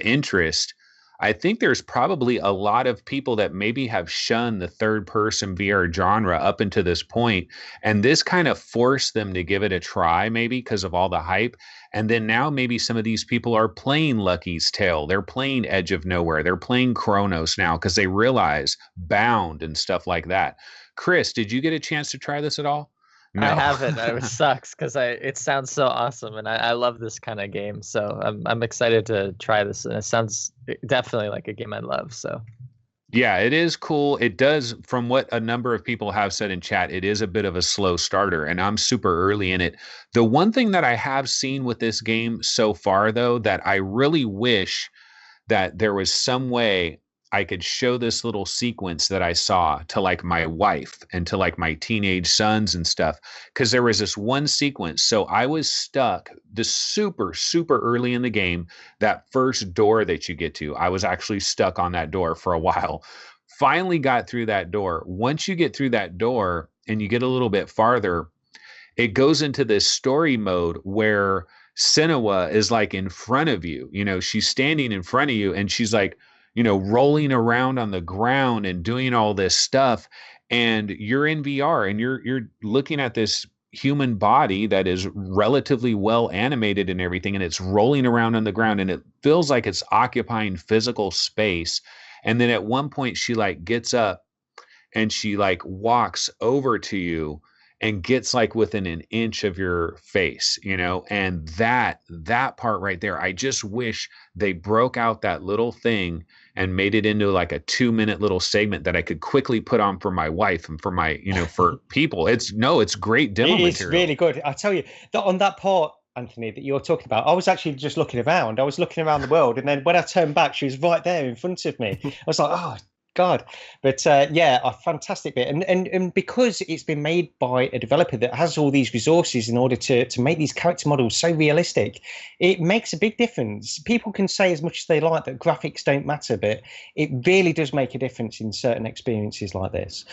[SPEAKER 2] interest. I think there's probably a lot of people that maybe have shunned the third person VR genre up until this point, and this kind of forced them to give it a try, maybe because of all the hype. And then now maybe some of these people are playing Lucky's Tale, they're playing Edge of Nowhere, they're playing Chronos now because they realize Bound and stuff like that. Chris, did you get a chance to try this at all?
[SPEAKER 3] I
[SPEAKER 2] No.
[SPEAKER 3] haven't. It sucks because it sounds so awesome, and I love this kind of game. So I'm excited to try this, and it sounds definitely like a game I love. So
[SPEAKER 2] Yeah, it is cool. It does, from what a number of people have said in chat, it is a bit of a slow starter, and I'm super early in it. The one thing that I have seen with this game so far, though, that I really wish that there was some way I could show this little sequence that I saw to like my wife and to like my teenage sons and stuff. Cause there was this one sequence. So I was stuck this super, super early in the game. That first door that you get to, I was actually stuck on that door for a while. Finally got through that door. Once you get through that door and you get a little bit farther, it goes into this story mode where Senua is like in front of you. You know, she's standing in front of you and she's like, you know, rolling around on the ground and doing all this stuff. And you're in VR and you're looking at this human body that is relatively well animated and everything, and it's rolling around on the ground and it feels like it's occupying physical space. And then at one point she like gets up and she like walks over to you and gets like within an inch of your face, you know, and that part right there, I just wish they broke out that little thing and made it into like a 2-minute little segment that I could quickly put on for my wife and for my, you know, for people. It's great demo material.
[SPEAKER 4] It's really good. I tell you that on that part, Anthony, that you're talking about, I was actually just looking around. I was looking around the world, and then when I turned back, she was right there in front of me. I was like, oh God. But yeah, a fantastic bit. And because it's been made by a developer that has all these resources in order to make these character models so realistic, it makes a big difference. People can say as much as they like that graphics don't matter, but it really does make a difference in certain experiences like this.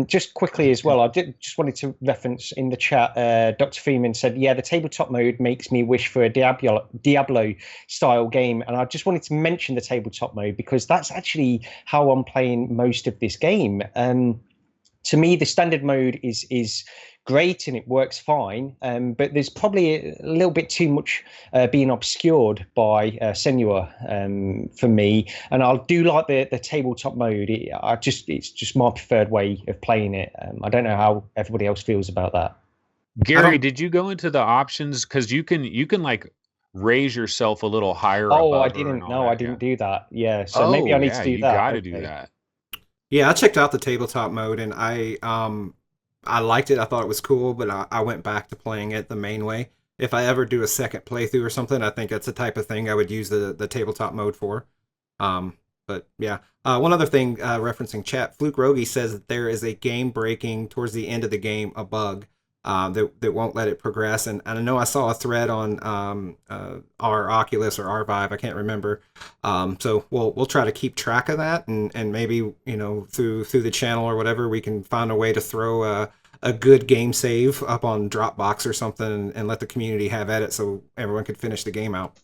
[SPEAKER 4] Just quickly as well, just wanted to reference in the chat, Dr. Freeman said, yeah, the tabletop mode makes me wish for a Diablo style game. And I just wanted to mention the tabletop mode because that's actually how I'm playing most of this game. To me, the standard mode is great and it works fine, but there's probably a little bit too much being obscured by Senua for me. And I do like the tabletop mode. It's just my preferred way of playing it. I don't know how everybody else feels about that.
[SPEAKER 2] Gary, did you go into the options? Because you can like raise yourself a little higher.
[SPEAKER 4] Oh, I didn't. No, I didn't do that. Yeah, so maybe I need to do that.
[SPEAKER 2] You got to do that.
[SPEAKER 1] Yeah, I checked out the tabletop mode and I liked it. I thought it was cool, but I went back to playing it the main way. If I ever do a second playthrough or something, I think that's the type of thing I would use the tabletop mode for. But yeah, one other thing referencing chat, Fluke Rogi says that there is a game breaking towards the end of the game, a bug that won't let it progress. And I know I saw a thread on our Oculus or our Vive, I can't remember. So we'll try to keep track of that, and maybe, you know, through the channel or whatever, we can find a way to throw a good game save up on Dropbox or something and let the community have at it so everyone could finish the game out.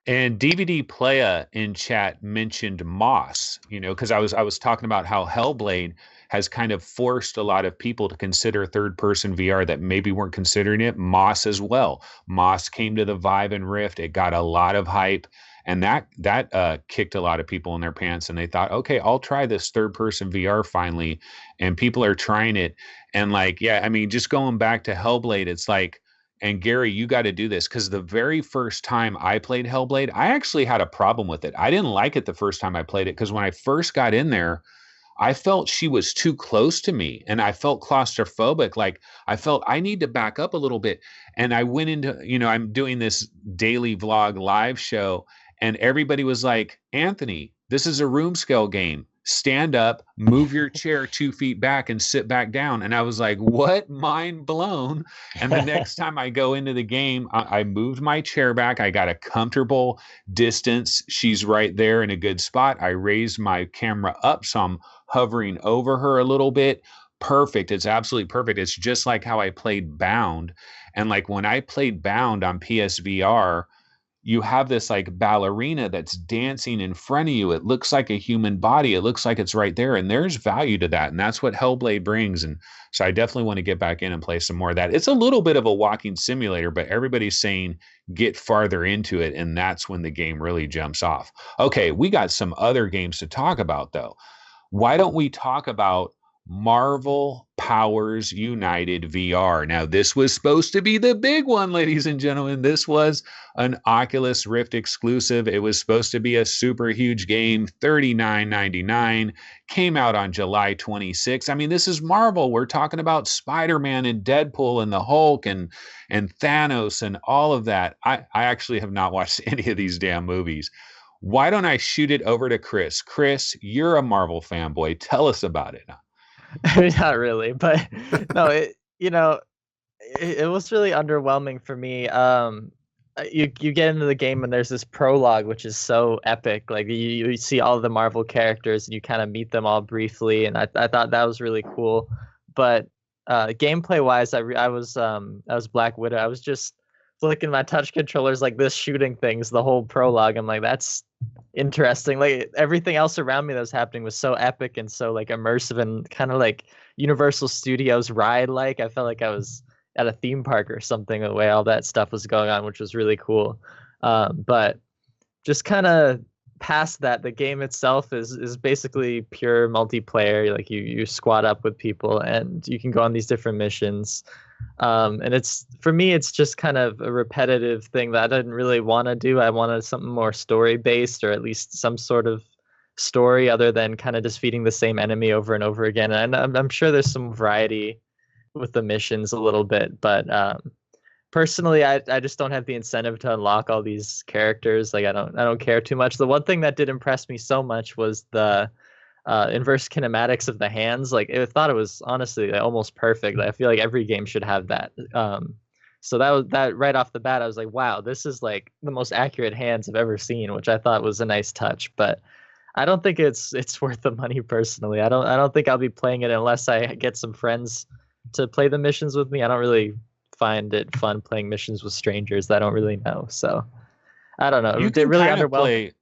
[SPEAKER 2] And DVD Playa in chat mentioned Moss, you know, because I was talking about how Hellblade has kind of forced a lot of people to consider third-person VR that maybe weren't considering it. Moss as well. Moss came to the Vive and Rift. It got a lot of hype, and that kicked a lot of people in their pants. And they thought, okay, I'll try this third-person VR finally. And people are trying it. And like, yeah, I mean, just going back to Hellblade, it's like, and Gary, you got to do this, because the very first time I played Hellblade, I actually had a problem with it. I didn't like it the first time I played it, because when I first got in there, I felt she was too close to me and I felt claustrophobic. Like I felt I need to back up a little bit. And I went into, you know, I'm doing this daily vlog live show and everybody was like, Anthony, this is a room scale game. Stand up, move your chair 2 feet back and sit back down. And I was like, what? Mind blown. And the next time I go into the game, I moved my chair back. I got a comfortable distance. She's right there in a good spot. I raised my camera up, so I'm hovering over her a little bit. Perfect. It's absolutely perfect. It's just like how I played Bound. And like when I played Bound on PSVR, you have this like ballerina that's dancing in front of you. It looks like a human body. It looks like it's right there. And there's value to that. And that's what Hellblade brings. And so I definitely want to get back in and play some more of that. It's a little bit of a walking simulator, but everybody's saying get farther into it. And that's when the game really jumps off. Okay, we got some other games to talk about though. Why don't we talk about Marvel Powers United VR. Now, this was supposed to be the big one, ladies and gentlemen. This was an Oculus Rift exclusive. It was supposed to be a super huge game, $39.99. Came out on July 26th. I mean, this is Marvel. We're talking about Spider-Man and Deadpool and the Hulk and Thanos and all of that. I actually have not watched any of these damn movies. Why don't I shoot it over to Chris? Chris, you're a Marvel fanboy. Tell us about it.
[SPEAKER 3] Not really, but no, it was really underwhelming for me. You get into the game and there's this prologue which is so epic. Like you see all the Marvel characters and you kind of meet them all briefly, and I thought that was really cool. But gameplay wise, I was Black Widow. I was just flicking my touch controllers like this, shooting things the whole prologue. I'm like, that's interesting. Like everything else around me that was happening was so epic and so like immersive and kind of like Universal Studios ride. Like I felt like I was at a theme park or something, the way all that stuff was going on, which was really cool. But just kind of past that, the game itself is basically pure multiplayer. Like you squad up with people and you can go on these different missions. And it's, for me, it's just kind of a repetitive thing that I didn't really want to do. I wanted something more story based, or at least some sort of story other than kind of just feeding the same enemy over and over again. And I'm sure there's some variety with the missions a little bit, but personally, I just don't have the incentive to unlock all these characters. Like I don't care too much. The one thing that did impress me so much was the inverse kinematics of the hands. Like I thought it was honestly like, almost perfect. Like, I feel like every game should have that. So that right off the bat, I was like, wow, this is like the most accurate hands I've ever seen, which I thought was a nice touch. But I don't think it's worth the money personally. I don't think I'll be playing it unless I get some friends to play the missions with me. I don't really find it fun playing missions with strangers that I don't really know. So I don't know.
[SPEAKER 2] You
[SPEAKER 3] It
[SPEAKER 2] can
[SPEAKER 3] really
[SPEAKER 2] kind of
[SPEAKER 3] underwhelmed.
[SPEAKER 2] play.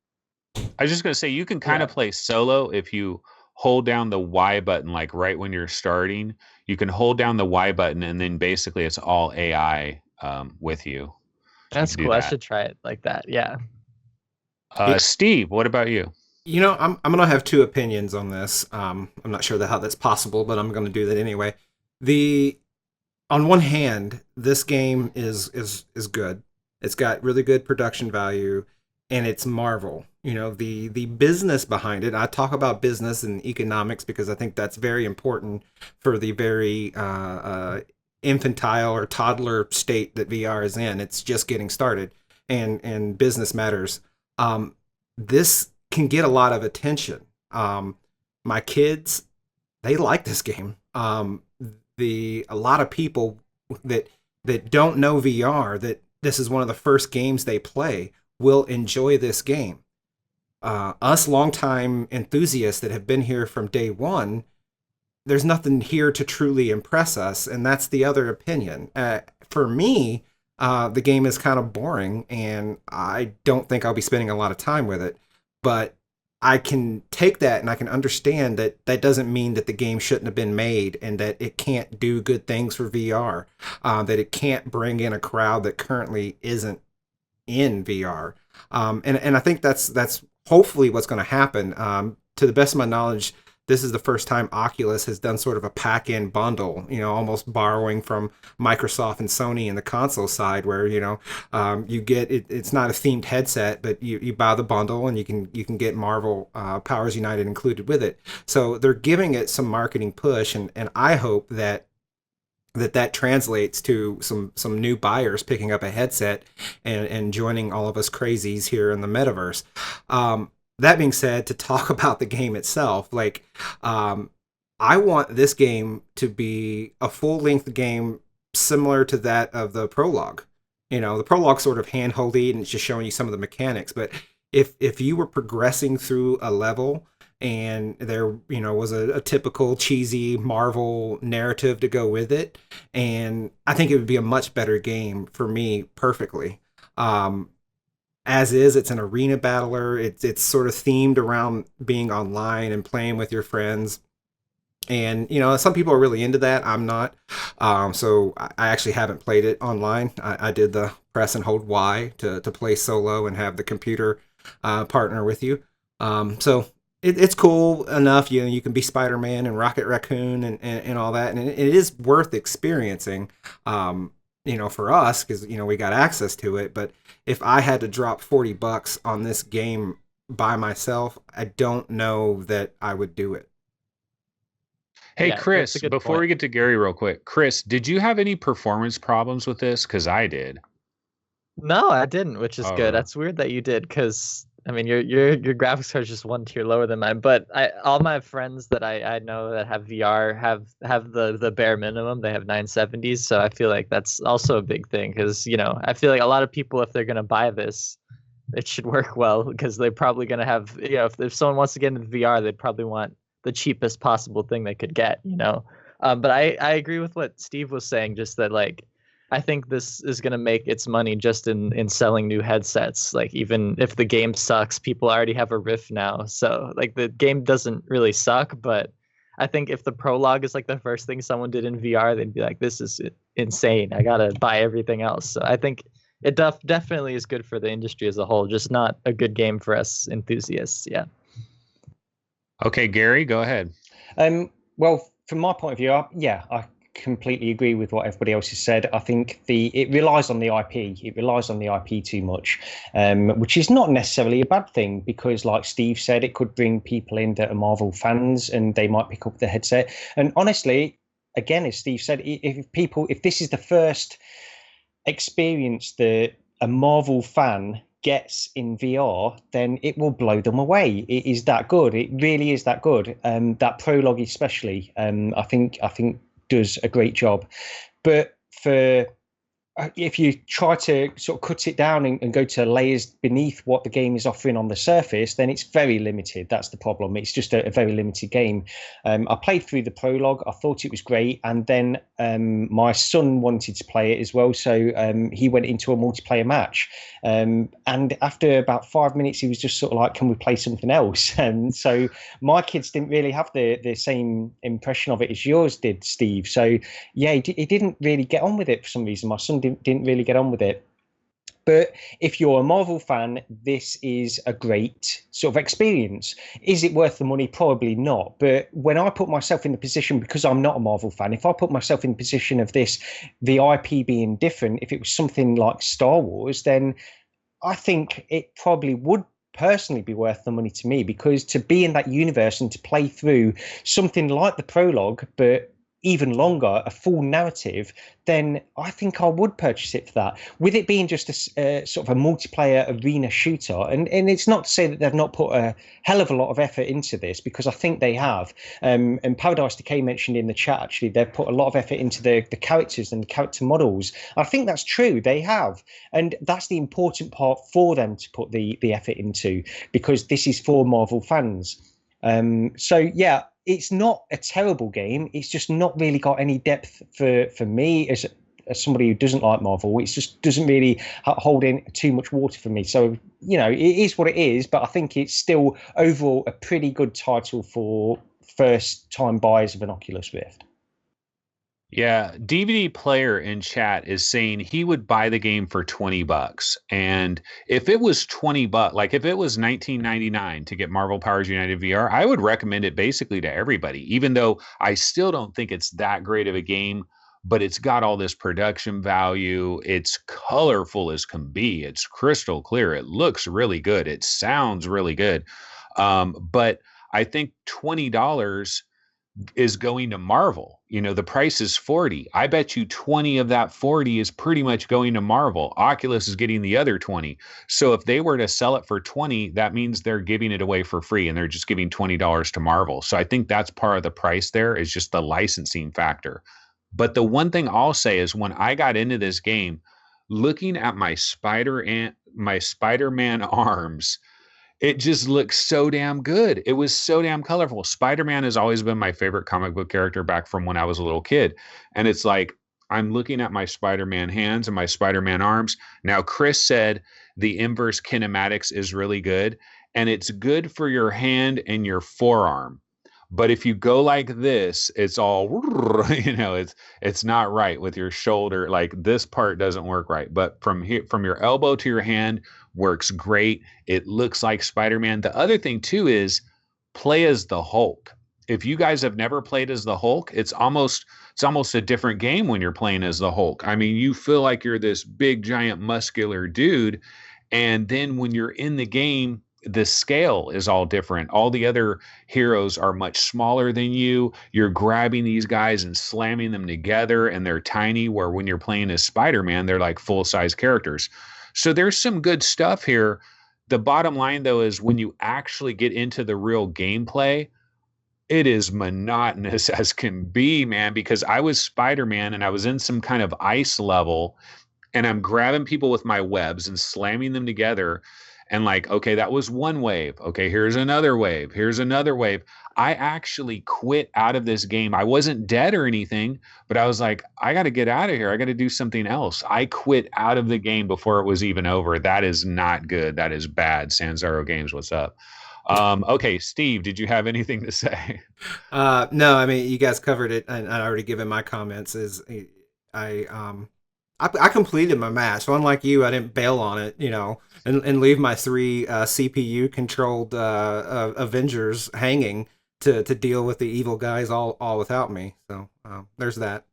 [SPEAKER 2] I was just gonna say you can kind of play solo if you hold down the Y button, like right when you're starting. You can hold down the Y button, and then basically it's all AI with you. So
[SPEAKER 3] That's
[SPEAKER 2] you can do
[SPEAKER 3] cool. I
[SPEAKER 2] that.
[SPEAKER 3] should try it like that. Yeah.
[SPEAKER 2] Steve, what about you?
[SPEAKER 1] You know, I'm gonna have two opinions on this. I'm not sure how that's possible, but I'm gonna do that anyway. On one hand, this game is good. It's got really good production value, and it's Marvel. You know, the business behind it. I talk about business and economics because I think that's very important for the very infantile or toddler state that VR is in. It's just getting started, and business matters. This can get a lot of attention. My kids, they like this game. A lot of people that don't know VR, that this is one of the first games they play, will enjoy this game. Us longtime enthusiasts that have been here from day one, there's nothing here to truly impress us, and that's the other opinion. For me, the game is kind of boring, and I don't think I'll be spending a lot of time with it. But I can take that and I can understand that that doesn't mean that the game shouldn't have been made and that it can't do good things for VR, that it can't bring in a crowd that currently isn't in VR. And I think that's hopefully what's going to happen. To the best of my knowledge, this is the first time Oculus has done sort of a pack-in bundle, you know, almost borrowing from Microsoft and Sony in the console side, where, you know, you get it's not a themed headset, but you buy the bundle and you can get Marvel Powers United included with it. So they're giving it some marketing push, and I hope that translates to some new buyers picking up a headset and joining all of us crazies here in the metaverse. That being said, to talk about the game itself, like, I want this game to be a full-length game similar to that of the prologue. You know, the prologue sort of hand-holdy and it's just showing you some of the mechanics. But if you were progressing through a level and there, you know, was a typical cheesy Marvel narrative to go with it, and I think it would be a much better game for me perfectly. As is, it's an arena battler. It's sort of themed around being online and playing with your friends. And, you know, some people are really into that. I'm not. So I actually haven't played it online. I did the press and hold Y to play solo and have the computer partner with you. So it's cool enough. You can be Spider-Man and Rocket Raccoon and all that, and it is worth experiencing. For us because we got access to it. But if I had to drop $40 on this game by myself, I don't know that I would do it.
[SPEAKER 2] Hey,
[SPEAKER 3] Yeah, that's
[SPEAKER 2] Chris,
[SPEAKER 3] a good
[SPEAKER 2] before
[SPEAKER 3] point.
[SPEAKER 2] we get to Gary real quick, Chris, did you have any performance problems with this? Because I did.
[SPEAKER 3] No, I didn't, which is good.
[SPEAKER 2] Oh,
[SPEAKER 3] That's weird that you did, because I mean your graphics card is just one tier lower than mine. But all my friends that I know that have VR have the bare minimum. They have 970s, so I feel like that's also a big thing because I feel like a lot of people, if they're gonna buy this, it should work well because they're probably gonna have if someone wants to get into VR, they probably want the cheapest possible thing they could get. But I agree with what Steve was saying, just that like I think this is going to make its money just in selling new headsets. Like even if the game sucks, people already have a Rift now. So like the game doesn't really suck, but I think if the prologue is like the first thing someone did in VR, they'd be like, this is insane. I got to buy everything else. So I think it definitely is good for the industry as a whole, just not a good game for us enthusiasts. Yeah.
[SPEAKER 2] okay, Gary, go ahead.
[SPEAKER 4] Well, from my point of view, I completely agree with what everybody else has said. I think it relies on the IP. It relies on the IP too much, which is not necessarily a bad thing because, like Steve said, it could bring people in that are Marvel fans and they might pick up the headset. And honestly, again, as Steve said, if this is the first experience that a Marvel fan gets in VR, then it will blow them away. It is that good. It really is that good. That prologue, especially, I think does a great job. But if you try to sort of cut it down and go to layers beneath what the game is offering on the surface, then it's very limited. That's the problem. It's just a very limited game. I played through the prologue. I thought it was great. And then my son wanted to play it as well. So he went into a multiplayer match. And after about 5 minutes, he was just sort of like, can we play something else? And so my kids didn't really have the same impression of it as yours did, Steve. So yeah, he didn't really get on with it for some reason. My son didn't really get on with it. But if you're a Marvel fan, this is a great sort of experience. Is it worth the money? Probably not. But when I put myself in the position, because I'm not a Marvel fan, if I put myself in the position of this, the IP being different, if it was something like Star Wars, then I think it probably would personally be worth the money to me, because to be in that universe and to play through something like the prologue, but even longer, a full narrative, then I think I would purchase it for that. With it being just a sort of a multiplayer arena shooter, and it's not to say that they've not put a hell of a lot of effort into this, because I think they have. And Paradise Decay mentioned in the chat, actually, they've put a lot of effort into the characters and the character models. I think that's true, they have. And that's the important part for them to put the effort into, because this is for Marvel fans. So yeah, it's not a terrible game. It's just not really got any depth for me as somebody who doesn't like Marvel. It just doesn't really hold in too much water for me. So, it is what it is, but I think it's still overall a pretty good title for first time buyers of an Oculus Rift.
[SPEAKER 2] Yeah, DVD Player in chat is saying he would buy the game for $20. And if it was $20, like if it was $19.99 to get Marvel Powers United VR, I would recommend it basically to everybody, even though I still don't think it's that great of a game, but it's got all this production value. It's colorful as can be. It's crystal clear. It looks really good. It sounds really good. But I think $20 is going to Marvel. The price is 40. I bet you 20 of that 40 is pretty much going to Marvel. Oculus is getting the other 20. So if they were to sell it for 20, that means they're giving it away for free and they're just giving $20 to Marvel. So I think that's part of the price there, is just the licensing factor. But the one thing I'll say is when I got into this game, looking at my Spider-Man arms, it just looks so damn good. It was so damn colorful. Spider-Man has always been my favorite comic book character back from when I was a little kid. And it's like, I'm looking at my Spider-Man hands and my Spider-Man arms. Now, Chris said the inverse kinematics is really good, and it's good for your hand and your forearm. But if you go like this, it's all, it's not right with your shoulder. Like this part doesn't work right. But from here, from your elbow to your hand, works great. It looks like Spider-Man. The other thing too is play as the Hulk. If you guys have never played as the Hulk, it's almost a different game when you're playing as the Hulk. I mean, you feel like you're this big, giant, muscular dude. And then when you're in the game, the scale is all different. All the other heroes are much smaller than you. You're grabbing these guys and slamming them together, and they're tiny, where when you're playing as Spider-Man, they're like full-size characters. So there's some good stuff here. The bottom line, though, is when you actually get into the real gameplay, it is monotonous as can be, man, because I was Spider-Man and I was in some kind of ice level, and I'm grabbing people with my webs and slamming them together. And like, okay, that was one wave. Okay, here's another wave. Here's another wave. I actually quit out of this game. I wasn't dead or anything, but I was like, I got to get out of here. I got to do something else. I quit out of the game before it was even over. That is not good. That is bad. Sanzaro Games, what's up? Okay, Steve, did you have anything to say?
[SPEAKER 1] No, I mean, you guys covered it, and I already given my comments. I completed my match. So unlike you, I didn't bail on it, and leave my 3 CPU controlled Avengers hanging to deal with the evil guys all without me. So there's that.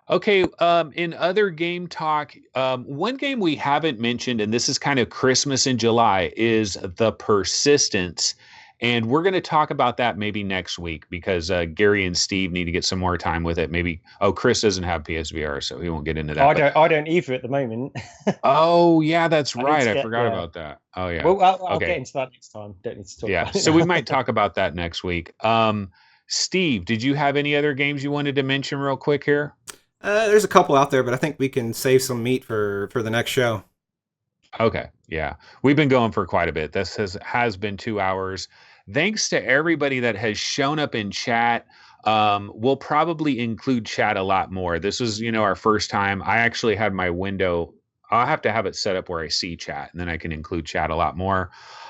[SPEAKER 2] Okay, in other game talk, one game we haven't mentioned, and this is kind of Christmas in July, is The Persistence. And we're going to talk about that maybe next week, because Gary and Steve need to get some more time with it. Maybe, Chris doesn't have PSVR, so he won't get into that.
[SPEAKER 4] I don't either at the moment.
[SPEAKER 2] Oh, yeah, that's right. I forgot about that. Oh, yeah.
[SPEAKER 4] Well, I'll get into that next time. Don't need to talk about it.
[SPEAKER 2] So we might talk about that next week. Steve, did you have any other games you wanted to mention real quick here?
[SPEAKER 1] There's a couple out there, but I think we can save some meat for the next show.
[SPEAKER 2] Okay, yeah. We've been going for quite a bit. This has been 2 hours. Thanks to everybody that has shown up in chat. We'll probably include chat a lot more. This was, our first time. I actually had my window. I'll have to have it set up where I see chat, and then I can include chat a lot more.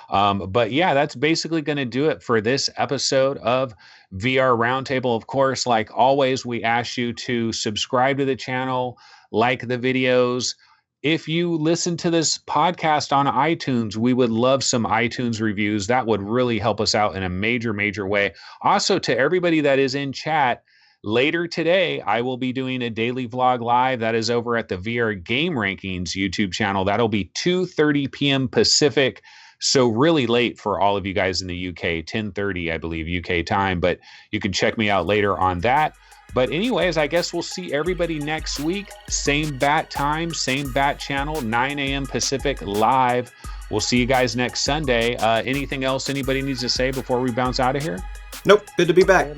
[SPEAKER 2] But yeah, that's basically going to do it for this episode of VR Roundtable. Of course, like always, we ask you to subscribe to the channel, like the videos. If you listen to this podcast on iTunes, we would love some iTunes reviews. That would really help us out in a major, major way. Also, to everybody that is in chat, later today, I will be doing a daily vlog live. That is over at the VR Game Rankings YouTube channel. That'll be 2:30 p.m. Pacific. So really late for all of you guys in the UK, 10:30, I believe, UK time. But you can check me out later on that. But anyways, I guess we'll see everybody next week. Same bat time, same bat channel, 9 a.m. Pacific live. We'll see you guys next Sunday. Anything else anybody needs to say before we bounce out of here?
[SPEAKER 1] Nope. Good to be back.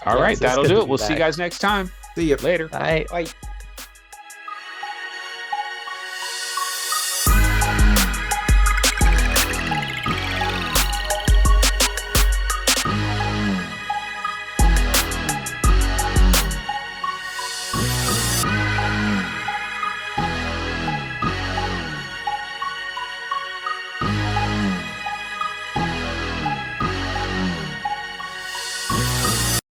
[SPEAKER 2] All right, that'll do it. We'll see you guys next time.
[SPEAKER 1] See you
[SPEAKER 2] later.
[SPEAKER 3] Bye.
[SPEAKER 4] Bye.